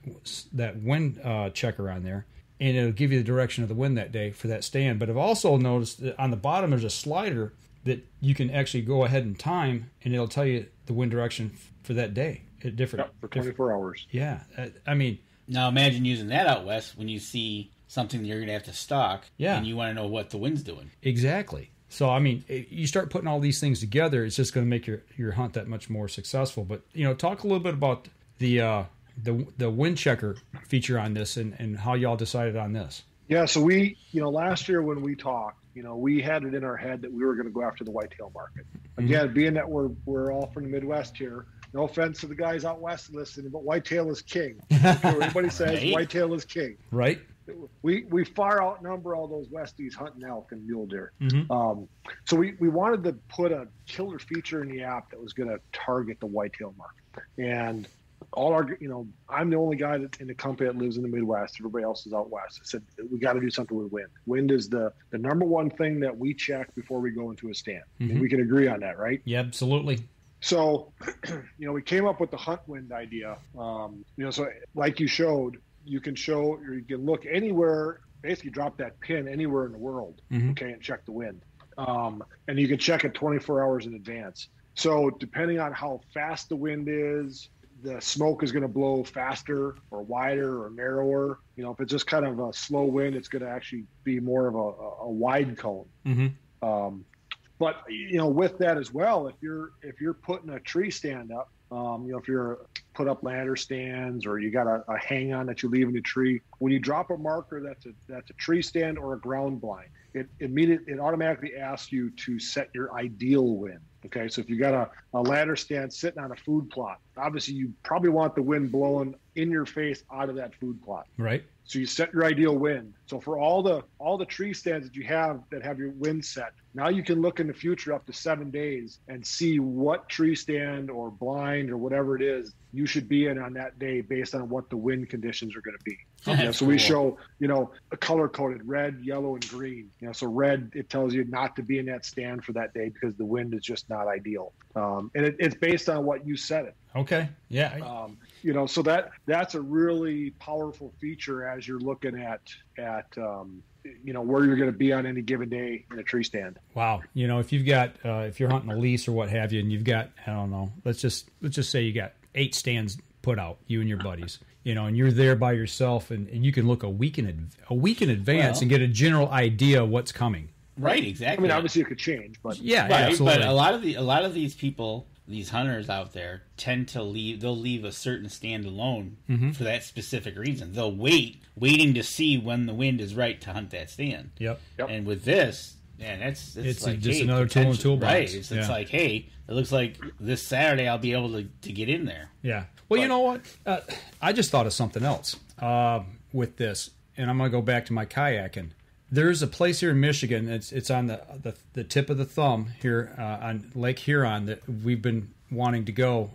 wind checker on there, and it'll give you the direction of the wind that day for that stand. But I've also noticed that on the bottom there's a slider that you can actually go ahead and time, and it'll tell you the wind direction for that day. For 24 hours. Yeah, I mean. Now imagine using that out west when you see something that you're going to have to stalk, and you want to know what the wind's doing. Exactly. So, I mean, you start putting all these things together, it's just going to make your hunt that much more successful. But, talk a little bit about the wind checker feature on this and how y'all decided on this. Yeah, so we, last year when we talked, we had it in our head that we were going to go after the whitetail market. Again, being that we're all from the Midwest here, no offense to the guys out west listening, but whitetail is king. Everybody says whitetail is king. Right. We far outnumber all those Westies hunting elk and mule deer. So we wanted to put a killer feature in the app that was going to target the whitetail market. And all our, I'm the only guy in the company that lives in the Midwest. Everybody else is out west. I said, we got to do something with wind. Wind is the number one thing that we check before we go into a stand. And we can agree on that, right? Yeah, absolutely. So, we came up with the hunt wind idea. So like you showed, you can look anywhere, basically drop that pin anywhere in the world, okay, and check the wind. And you can check it 24 hours in advance. So depending on how fast the wind is, the smoke is going to blow faster or wider or narrower. If it's just kind of a slow wind, it's going to actually be more of a wide cone. But with that as well, if you're putting a tree stand up, if you're put up ladder stands or you got a hang on that you leave in the tree, when you drop a marker that's a tree stand or a ground blind, it automatically asks you to set your ideal wind. Okay, so if you got a ladder stand sitting on a food plot, obviously you probably want the wind blowing in your face out of that food plot. Right. So you set your ideal wind. So for all the tree stands that you have that have your wind set, now you can look in the future up to 7 days and see what tree stand or blind or whatever it is you should be in on that day based on what the wind conditions are going to be. So we show, a color coded red, yellow, and green. So red, it tells you not to be in that stand for that day because the wind is just not ideal. And it's based on what you set it. Okay. Yeah. So that's a really powerful feature as you're looking at where you're going to be on any given day in a tree stand. Wow. If you've got if you're hunting a lease or what have you, and you've got, I don't know, let's just say you got 8 stands put out, you and your buddies, and you're there by yourself, and you can look a week in advance and get a general idea of what's coming. Right. Exactly. I mean, obviously it could change, but yeah, right, absolutely. But a lot of these people, these hunters out there, tend to leave a certain stand alone for that specific reason. They'll waiting to see when the wind is right to hunt that stand. Yep. And with this, man, it's like, just hey, another tool in the toolbox. Right. It's like, hey, it looks like this Saturday I'll be able to get in there. Yeah. Well, you know what? I just thought of something else with this, and I'm going to go back to my kayaking. There's a place here in Michigan. It's on the tip of the thumb here on Lake Huron that we've been wanting to go.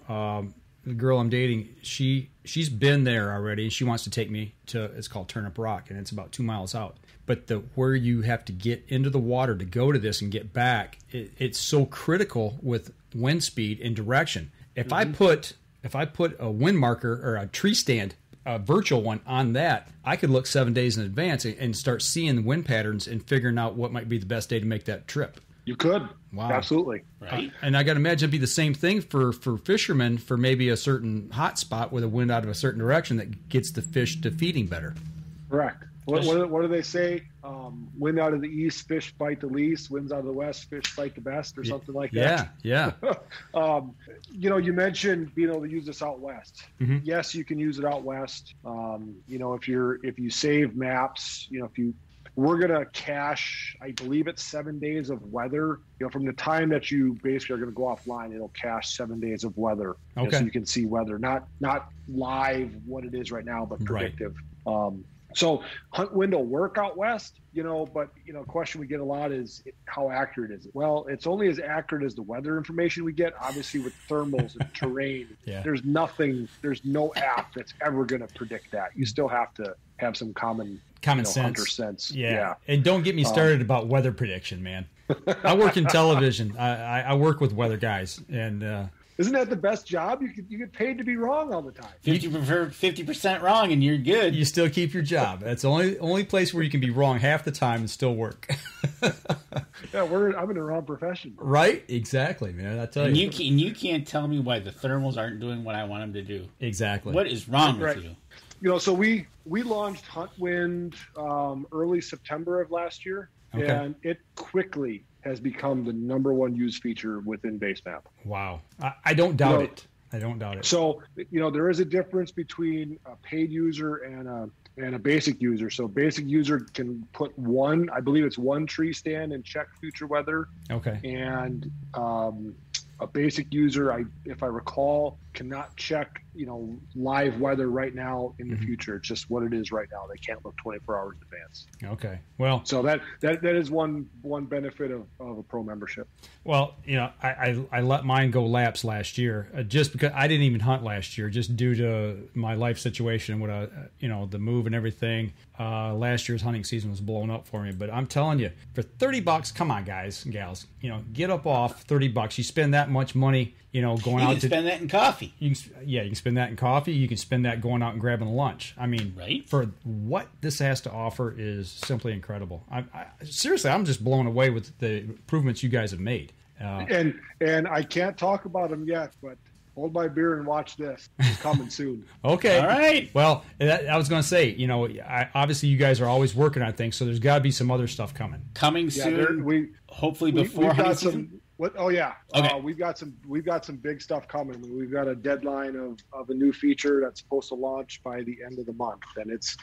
The girl I'm dating, she's been there already. She wants to take me to. It's called Turnip Rock, and it's about 2 miles out. But where you have to get into the water to go to this and get back, it's so critical with wind speed and direction. If I put a wind marker or a tree stand, a virtual one on that, I could look 7 days in advance and start seeing the wind patterns and figuring out what might be the best day to make that trip. You could. Wow. Absolutely. Right. And I got to imagine it'd be the same thing for fishermen for maybe a certain hot spot with a wind out of a certain direction that gets the fish to feeding better. Correct. What do they say? Wind out of the east, fish bite the least. Winds out of the west, fish bite the best, or something like that. Yeah. You mentioned being able to use this out west. Mm-hmm. Yes, you can use it out west. If you save maps, we're going to cache, I believe it's 7 days of weather. From the time that you basically are going to go offline, it'll cache 7 days of weather. Okay. So you can see weather, not live what it is right now, but predictive. Right. So hunt wind will work out west, but question we get a lot is how accurate is it? Well, it's only as accurate as the weather information we get. Obviously with thermals and terrain, there's no app that's ever going to predict that. You still have to have some common sense. Hunter sense. Yeah. And don't get me started about weather prediction, man. I work in television. I work with weather guys, and isn't that the best job? You get paid to be wrong all the time. 50% wrong, and you're good. You still keep your job. That's the only place where you can be wrong half the time and still work. Yeah, I'm in the wrong profession. Right? Exactly, man. I tell you. And you can't tell me why the thermals aren't doing what I want them to do. Exactly. What is wrong with you? So we launched Hunt Wind early September of last year, and it quickly has become the number one used feature within BaseMap. Wow. I don't doubt it. I don't doubt it. So, there is a difference between a paid user and a basic user. So basic user can put I believe it's one tree stand and check future weather. Okay. And a basic user, if I recall, cannot check, live weather right now in the future. It's just what it is right now. They can't look 24 hours in advance. Okay. Well, so that is one benefit of a pro membership. Well, I let mine go lapse last year just because I didn't even hunt last year, just due to my life situation with the move and everything. Last year's hunting season was blowing up for me, but I'm telling you, for $30, come on, guys and gals, get up off $30. You spend that much money, going out to... You can spend that in coffee. You can spend that in coffee. You can spend that going out and grabbing a lunch. I mean, right? For what this has to offer is simply incredible. Seriously, I'm just blown away with the improvements you guys have made. And I can't talk about them yet, but hold my beer and watch this. It's coming soon. Okay. All right. Well, I was going to say, obviously you guys are always working on things, so there's got to be some other stuff coming. Coming soon. Hopefully before hunting season. Okay. We've got some big stuff coming. We've got a deadline of a new feature that's supposed to launch by the end of the month, and it's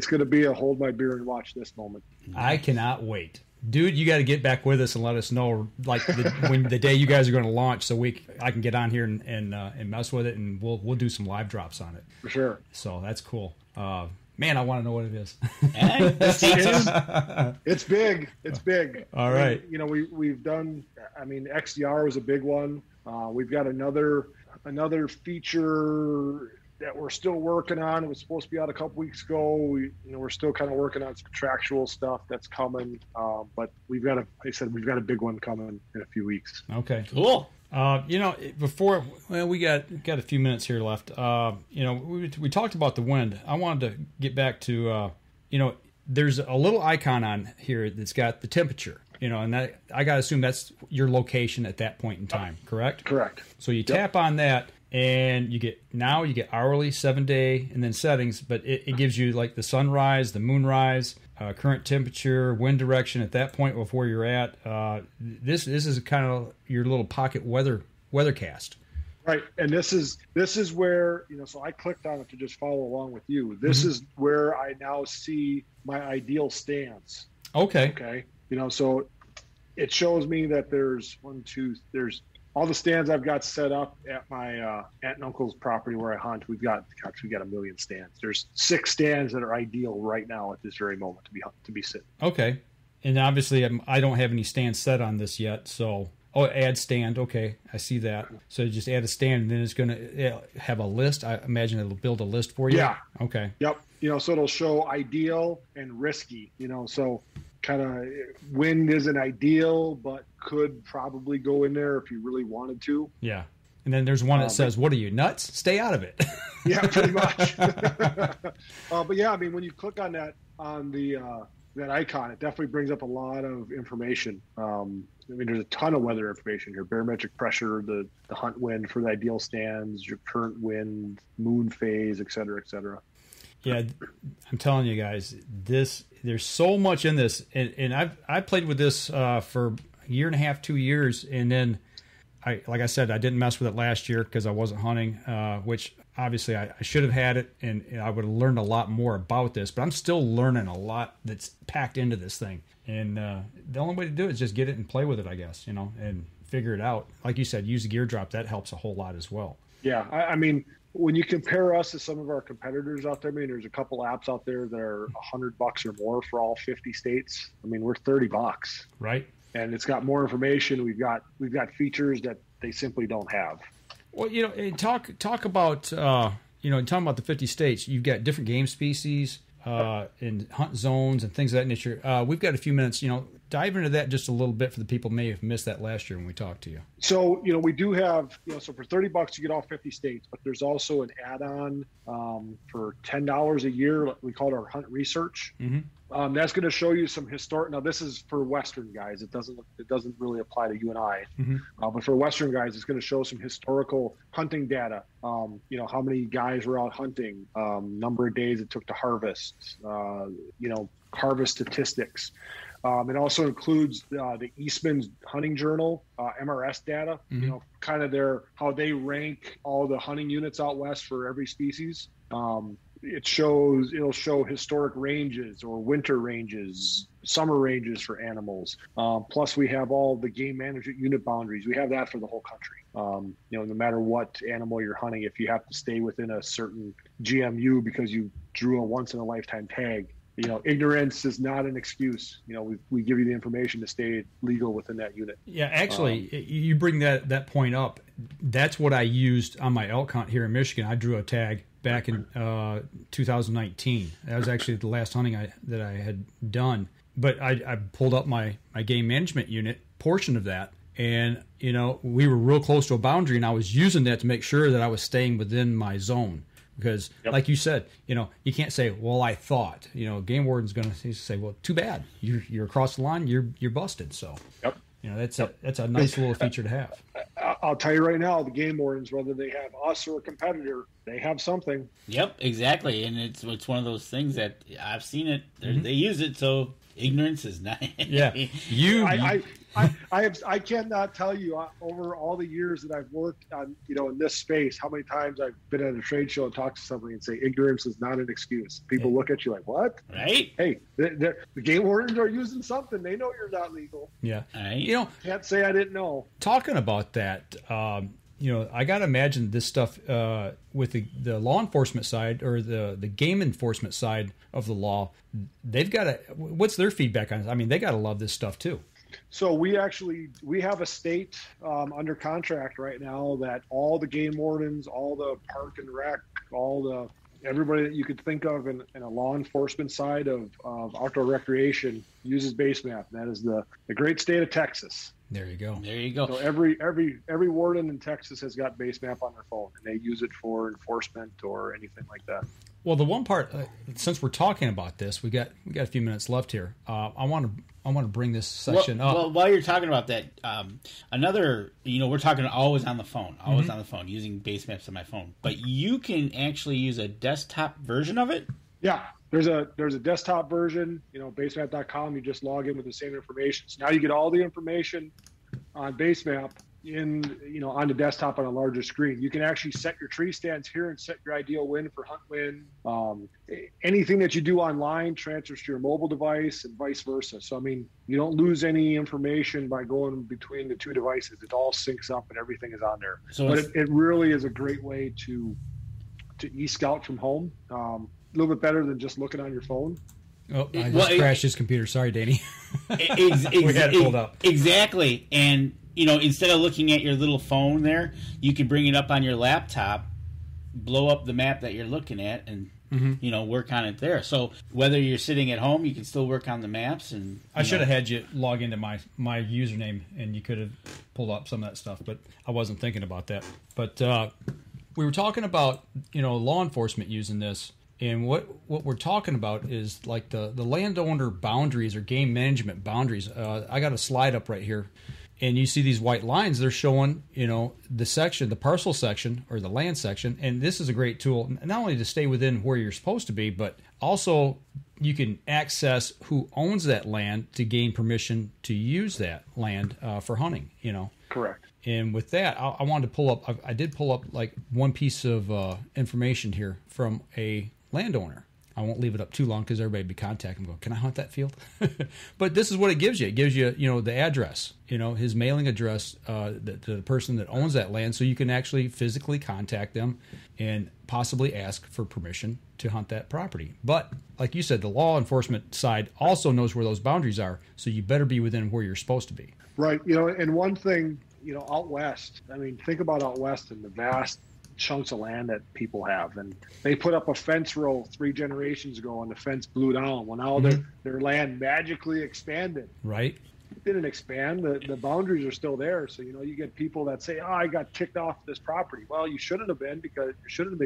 going to be a hold my beer and watch this moment. I cannot wait. Dude, you got to get back with us and let us know, like when the day you guys are going to launch, so I can get on here and mess with it, and we'll do some live drops on it. For sure. So that's cool. Man, I want to know what it is. It's big. It's big. All right. You know, we've done. I mean, XDR was a big one. We've got another feature that we're still working on. It was supposed to be out a couple weeks ago. We're still kind of working on some contractual stuff that's coming. But we've got a big one coming in a few weeks. Okay. Cool. We got a few minutes here left. We talked about the wind. I wanted to get back to, there's a little icon on here that's got the temperature, and that I got to assume that's your location at that point in time, correct? Correct. So you tap on that and you get hourly, 7-day, and then settings, but it gives you like the sunrise, the moonrise, current temperature, wind direction at that point of where you're at. This is kind of your little pocket weathercast. Right, and this is where so I clicked on it to just follow along with you. This is where I now see my ideal stands. Okay. So it shows me that there's all the stands I've got set up at my aunt and uncle's property where I hunt. We've got a million stands. There's 6 stands that are ideal right now at this very moment to be sitting. Okay, and obviously I don't have any stands set on this yet, so add stand. Okay, I see that. So just add a stand, and then it's going to have a list. I imagine it'll build a list for you. Yeah. Okay. Yep. So it'll show ideal and risky. So kind of wind isn't ideal, but could probably go in there if you really wanted to. Yeah. And then there's one that says, "What are you, nuts? Stay out of it." Yeah, pretty much. But yeah, I mean, when you click on that that icon, it definitely brings up a lot of information. There's a ton of weather information here: barometric pressure, the hunt wind for the ideal stands, your current wind, moon phase, et cetera, et cetera. Yeah, I'm telling you guys, there's so much in this, and I've played with this for a year and a half, 2 years, and then like I said, I didn't mess with it last year because I wasn't hunting, which obviously I should have had it, and I would have learned a lot more about this, but I'm still learning a lot that's packed into this thing, and the only way to do it is just get it and play with it, I guess, and figure it out. Like you said, use a gear drop. That helps a whole lot as well. Yeah, I mean, when you compare us to some of our competitors out there, I mean, there's a couple apps out there that are $100 or more for all 50 states. I mean, we're $30, right? And it's got more information. We've got features that they simply don't have. Well, talk about talking about the 50 states. You've got different game species and hunt zones and things of that nature. We've got a few minutes. Dive into that just a little bit for the people who may have missed that last year when we talked to you. So, we do have, so for $30 you get all 50 states, but there's also an add-on for $10 a year. We call it our Hunt Research. Mm-hmm. That's going to show you some historic. Now, this is for Western guys. It doesn't really apply to you and I. Mm-hmm. But for Western guys, it's going to show some historical hunting data. How many guys were out hunting, number of days it took to harvest, harvest statistics. It also includes the Eastman's Hunting Journal, MRS data, mm-hmm. Kind of how they rank all the hunting units out west for every species. It'll show historic ranges or winter ranges, summer ranges for animals. Plus we have all the game management unit boundaries. We have that for the whole country. No matter what animal you're hunting, if you have to stay within a certain GMU because you drew a once in a lifetime tag, ignorance is not an excuse. We give you the information to stay legal within that unit. Yeah, actually, you bring that point up. That's what I used on my elk hunt here in Michigan. I drew a tag back in 2019. That was actually the last hunting that I had done. But I pulled up my game management unit portion of that, and we were real close to a boundary, and I was using that to make sure that I was staying within my zone. Because, like you said, you can't say, "Well, I thought." Game warden's going to say, "Well, too bad. You're across the line. You're busted." So, that's a nice little feature to have. I'll tell you right now, the game wardens, whether they have us or a competitor, they have something. Yep, exactly, and it's one of those things that I've seen it. Mm-hmm. They use it, so ignorance is not. Yeah, I cannot tell you over all the years that I've worked on, in this space, how many times I've been at a trade show and talked to somebody and say ignorance is not an excuse. People look at you like, what? Right? Hey, the game wardens are using something. They know you're not legal. Yeah. Right. Can't say I didn't know. Talking about that, I got to imagine this stuff with the law enforcement side or the game enforcement side of the law. They've got to. What's their feedback on it? I mean, they got to love this stuff too. So we have a state under contract right now that all the game wardens, all the park and rec, everybody that you could think of in a law enforcement side of outdoor recreation uses BaseMap. That is the great state of Texas. There you go. There you go. So every warden in Texas has got BaseMap on their phone, and they use it for enforcement or anything like that. Well, the one part, since we're talking about this, we got a few minutes left here. I want to bring this section up. Well, while you're talking about that, another, we're talking always on the phone, on the phone, using BaseMaps on my phone. But you can actually use a desktop version of it. Yeah, there's a desktop version. BaseMap.com. You just log in with the same information. So now you get all the information on BaseMap on the desktop on a larger screen. You can actually set your tree stands here and set your ideal wind for hunt wind. Anything that you do online transfers to your mobile device and vice versa. So, I mean, you don't lose any information by going between the two devices. It all syncs up and everything is on there. So but it really is a great way to e-scout from home. A little bit better than just looking on your phone. Oh, I just crashed his computer. Sorry, Danny. We had it pulled up. Exactly. And instead of looking at your little phone there, you can bring it up on your laptop, blow up the map that you're looking at, and work on it there. So whether you're sitting at home, you can still work on the maps. And I should have had you log into my username, and you could have pulled up some of that stuff, but I wasn't thinking about that. But we were talking about law enforcement using this. And what we're talking about is like the landowner boundaries or game management boundaries. I got a slide up right here. And you see these white lines, they're showing, the section, the parcel section or the land section. And this is a great tool, not only to stay within where you're supposed to be, but also you can access who owns that land to gain permission to use that land for hunting, Correct. And with that, I wanted to pull up, I did pull up like one piece of information here from a landowner. I won't leave it up too long because everybody would be contacting me going, can I hunt that field? But this is what it gives you. It gives you, the address, his mailing address to the person that owns that land, so you can actually physically contact them and possibly ask for permission to hunt that property. But like you said, the law enforcement side also knows where those boundaries are, so you better be within where you're supposed to be. Right. And one thing, out west, I mean, think about out west and the vast chunks of land that people have, and they put up a fence row 3 generations ago and the fence blew down. Well, now their land magically expanded. Right. It didn't expand. The boundaries are still there. So you get people that say, I got kicked off this property. Well, you shouldn't have been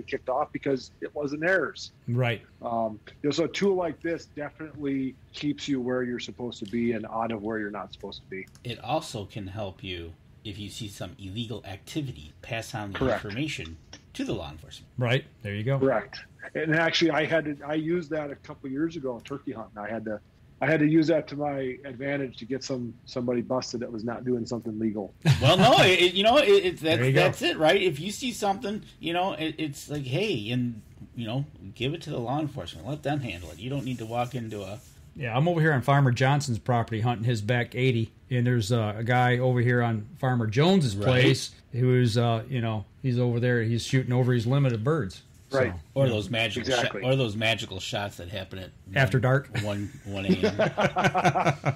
kicked off because it wasn't theirs. Right. So a tool like this definitely keeps you where you're supposed to be and out of where you're not supposed to be. It also can help you if you see some illegal activity, pass on the Correct. Information to the law enforcement. Right. There you go. Correct. And actually, I used that a couple of years ago turkey hunting. I had to use that to my advantage to get somebody busted that was not doing something legal. Well, no, that's it, right? If you see something, it's like, hey, and give it to the law enforcement. Let them handle it. You don't need to walk into a. Yeah, I'm over here on Farmer Johnson's property hunting his back 80, and there's a guy over here on Farmer Jones's place who's, he's over there. He's shooting over his limited birds. Right. So, or those magical shots that happen at after dark, 1 a.m.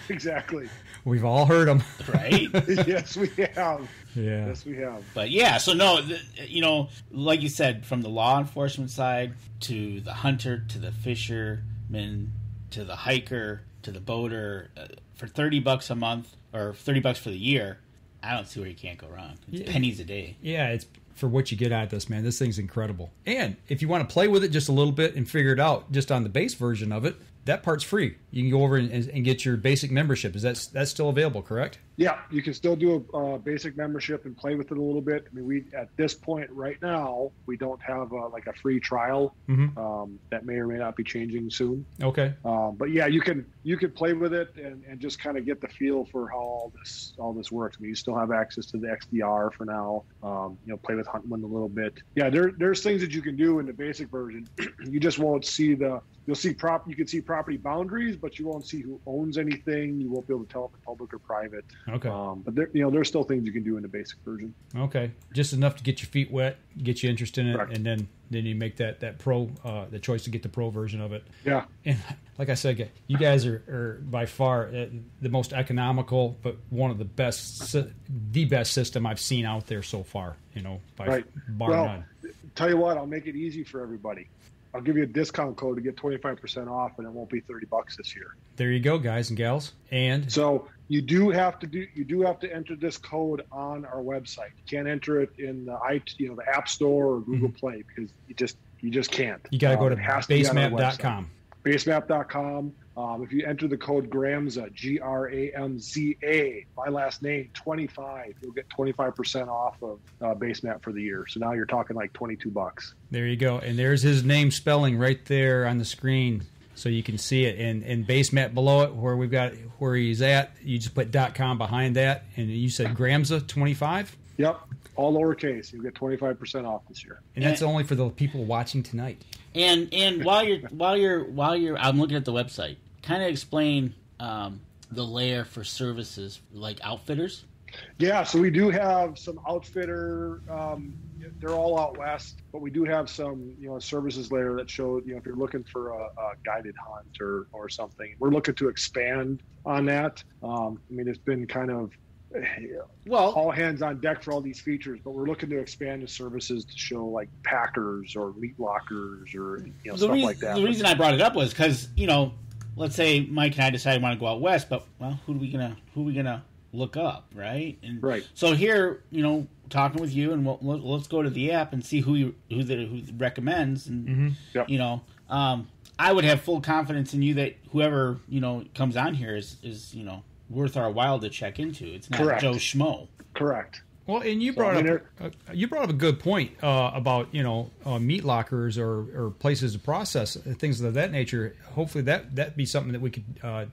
Exactly. We've all heard them, right? Yes, we have. Yeah. Yes, we have. But yeah, so no, like you said, from the law enforcement side to the hunter to the fisherman to the hiker to the boater, for $30 a month or $30 for the year, I don't see where you can't go wrong. It's pennies a day. Yeah, it's for what you get out of this, man. This thing's incredible. And if you want to play with it just a little bit and figure it out just on the base version of it, that part's free. You can go over and get your basic membership. That's still available, correct? Yeah, you can still do a basic membership and play with it a little bit. I mean, we at this point right now, we don't have a free trial. That may or may not be changing soon. Okay. But yeah, you can play with it and just kind of get the feel for how all this works. I mean, you still have access to the XDR for now. Play with Huntwind a little bit. Yeah, there's things that you can do in the basic version. You just won't see the you can see property boundaries, but you won't see who owns anything. You won't be able to tell if it's public or private. Okay. But there's still things you can do in the basic version. Okay, just enough to get your feet wet, get you interested in it, Correct. and then you make that pro the choice to get the pro version of it. Yeah. And like I said, you guys are by far the most economical, but one of the best system I've seen out there so far. By bar none. Tell you what, I'll make it easy for everybody. I'll give you a discount code to get 25% off, and it won't be $30 this year. There you go, guys and gals. And so you do have to enter this code on our website. You can't enter it in the App Store or Google Play because you just can't. You got to go to basemap.com. Basemap.com. If you enter the code Gramza, Gramza, my last name, 25, you'll get 25% off of BaseMap for the year. So now you're talking like $22. There you go. And there's his name spelling right there on the screen, so you can see it. And BaseMap below it, where he's at, you just put .com behind that, and you said Gramza 25. Yep, all lowercase. You get 25% off this year. And that's only for the people watching tonight. And while you're, I'm looking at the website. Kind of explain the layer for services like outfitters. Yeah, so we do have some outfitter. They're all out west, but we do have some services layer that show if you're looking for a guided hunt or something. We're looking to expand on that. It's been kind of all hands on deck for all these features, but we're looking to expand the services to show like packers or meat lockers or stuff like that. The reason I brought it up was because let's say Mike and I decide we want to go out west, but who are we gonna look up, right? And right. So here, talking with you, and let's go to the app and see who recommends, and I would have full confidence in you that whoever comes on here is worth our while to check into. It's not Correct. Joe Schmo. Correct. Well, and you brought up a good point about meat lockers or places to process things of that nature. Hopefully that be something that we could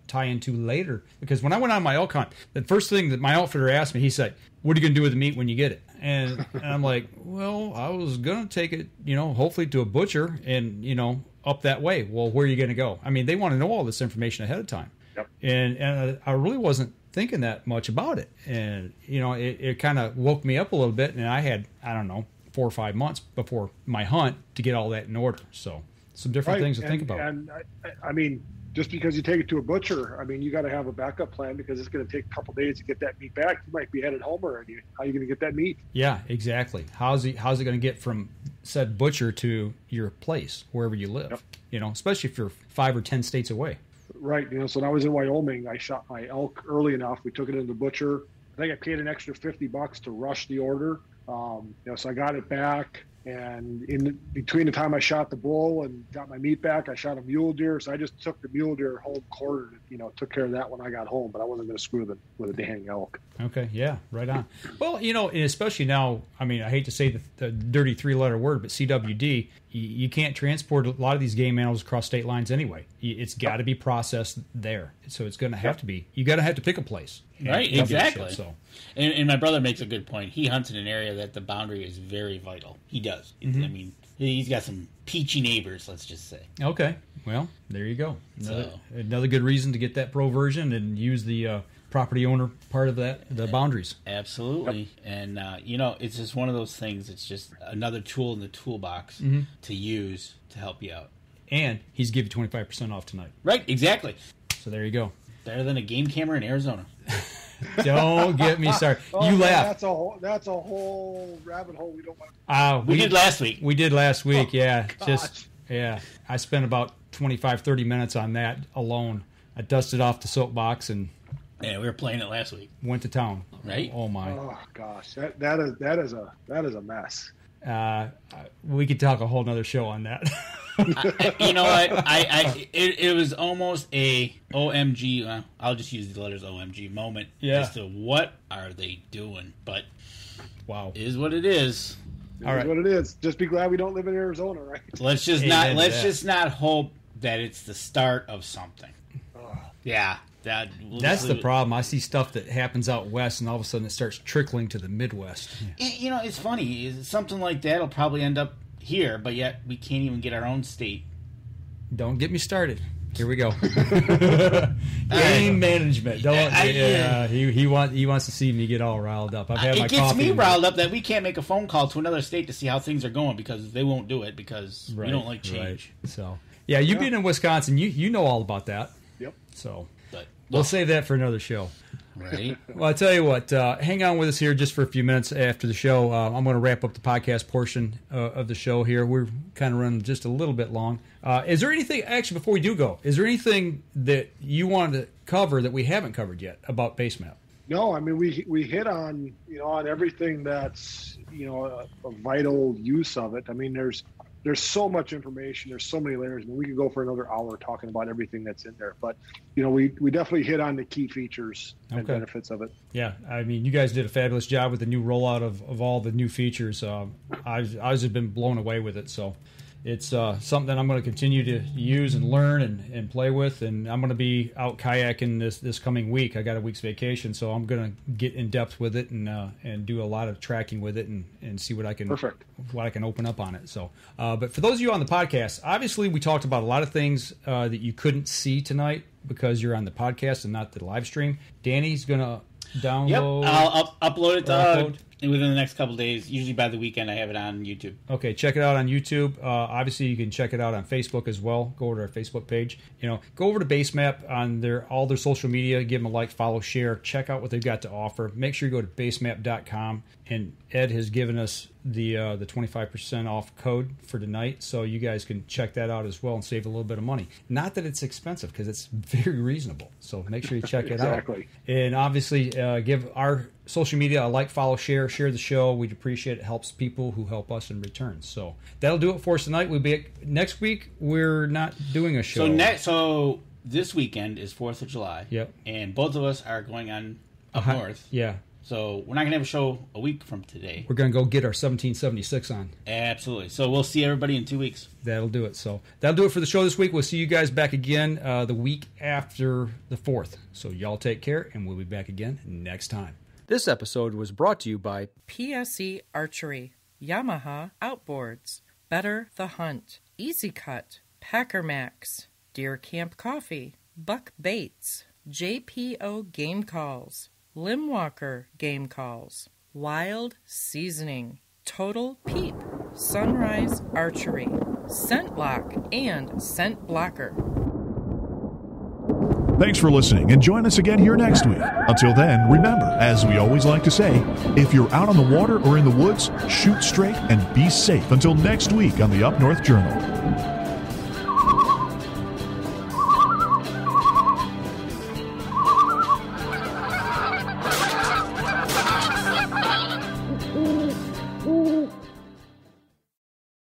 tie into later. Because when I went on my elk hunt, the first thing that my outfitter asked me, he said, "What are you going to do with the meat when you get it?" And I'm like, "Well, I was going to take it, hopefully to a butcher and up that way." Well, where are you going to go? I mean, they want to know all this information ahead of time. Yep. And I really wasn't thinking that much about it, and it kind of woke me up a little bit, and I had 4 or 5 months before my hunt to get all that in order. So some different things to think about. And I mean, just because you take it to a butcher, you got to have a backup plan because it's going to take a couple days to get that meat back. You might be headed home already. How are you going to get that meat? Yeah, exactly. How's it going to get from said butcher to your place wherever you live? Yep. Especially if you're 5 or 10 states away. Right. So when I was in Wyoming, I shot my elk early enough. We took it into the butcher. I think I paid an extra $50 to rush the order. So I got it back. And in between the time I shot the bull and got my meat back, I shot a mule deer. So I just took the mule deer home, quartered it, took care of that when I got home. But I wasn't going to screw with a dang elk. Okay, yeah, right on. Well, and especially now, I hate to say the dirty 3-letter word, but CWD, you can't transport a lot of these game animals across state lines anyway. It's got to be processed there. So it's going to have to be. You got to have to pick a place. Right, exactly. So. And my brother makes a good point. He hunts in an area that the boundary is very vital. He does. Mm-hmm. He's got some peachy neighbors, let's just say. Okay, well, there you go. Another good reason to get that pro version and use the property owner part of the boundaries. Absolutely. Yep. And, it's just one of those things. It's just another tool in the toolbox to use to help you out. And he's giving you 25% off tonight. Right, exactly. So there you go. Better than a game camera in Arizona. Don't get me started. You laugh. That's a whole rabbit hole we don't want. We did last week. We did last week, yeah. I spent about 25-30 minutes on that alone. I dusted off the soapbox and we were playing it last week. Went to town. Right? Oh my. Oh gosh, that is a mess. We could talk a whole nother show on that. You know what? It was almost a OMG. I'll just use the letters OMG moment as to what are they doing. But wow, it is what it is. All right, what it is. Just be glad we don't live in Arizona, right? Let's just not hope that it's the start of something. Yeah. That's the problem. I see stuff that happens out west, and all of a sudden it starts trickling to the Midwest. It's funny. Something like that will probably end up here, but yet we can't even get our own state Don't get me started. Here we go. Game management. He wants to see me get all riled up. I've had my coffee. It gets me riled up that we can't make a phone call to another state to see how things are going because they won't do it because we don't like change. Right. So you being in Wisconsin, you know all about that. Yep. So but we'll save that for another show. Right. Well, I'll tell you what. Hang on with us here just for a few minutes after the show. I'm going to wrap up the podcast portion of the show here. We're kind of running just a little bit long. Is there anything, actually, before we do go, is there anything that you wanted to cover that we haven't covered yet about BaseMap? No, I mean, we hit on, on everything that's, a vital use of it. I mean, there's so much information. There's so many layers. I mean, we could go for another hour talking about everything that's in there. But, we definitely hit on the key features and benefits of it. Yeah. I mean, you guys did a fabulous job with the new rollout of all the new features. I've just been blown away with it. So it's something that I'm going to continue to use and learn and play with. And I'm going to be out kayaking this coming week. I got a week's vacation, so I'm going to get in depth with it and do a lot of tracking with it and see what I can open up on it. So, but for those of you on the podcast, obviously we talked about a lot of things that you couldn't see tonight because you're on the podcast and not the live stream. Danny's going to download. Yep, I'll upload it within the next couple of days. Usually by the weekend, I have it on YouTube. Okay, check it out on YouTube. Obviously, you can check it out on Facebook as well. Go over to our Facebook page. Go over to BaseMap on all their social media. Give them a like, follow, share. Check out what they've got to offer. Make sure you go to basemap.com. And Ed has given us the 25% off code for tonight, so you guys can check that out as well and save a little bit of money. Not that it's expensive, because it's very reasonable. So make sure you check it out. And obviously, give our social media a like, follow, share the show. We'd appreciate it. It helps people who help us in return. So that'll do it for us tonight. We'll be next week. We're not doing a show. So this weekend is 4th of July. Yep. And both of us are going on up north. Yeah. So we're not going to have a show a week from today. We're going to go get our 1776 on. Absolutely. So we'll see everybody in 2 weeks. That'll do it. So that'll do it for the show this week. We'll see you guys back again the week after the 4th. So y'all take care, and we'll be back again next time. This episode was brought to you by PSE Archery, Yamaha Outboards, Better the Hunt, Easy Cut, Packer Max, Deer Camp Coffee, Buck Baits, JPO Game Calls, Limwalker Game Calls, Wild Seasoning, Total Peep, Sunrise Archery, Scent Lock, and Scent Blocker. Thanks for listening, and join us again here next week. Until then, remember, as we always like to say, if you're out on the water or in the woods, shoot straight and be safe. Until next week on the Up North Journal.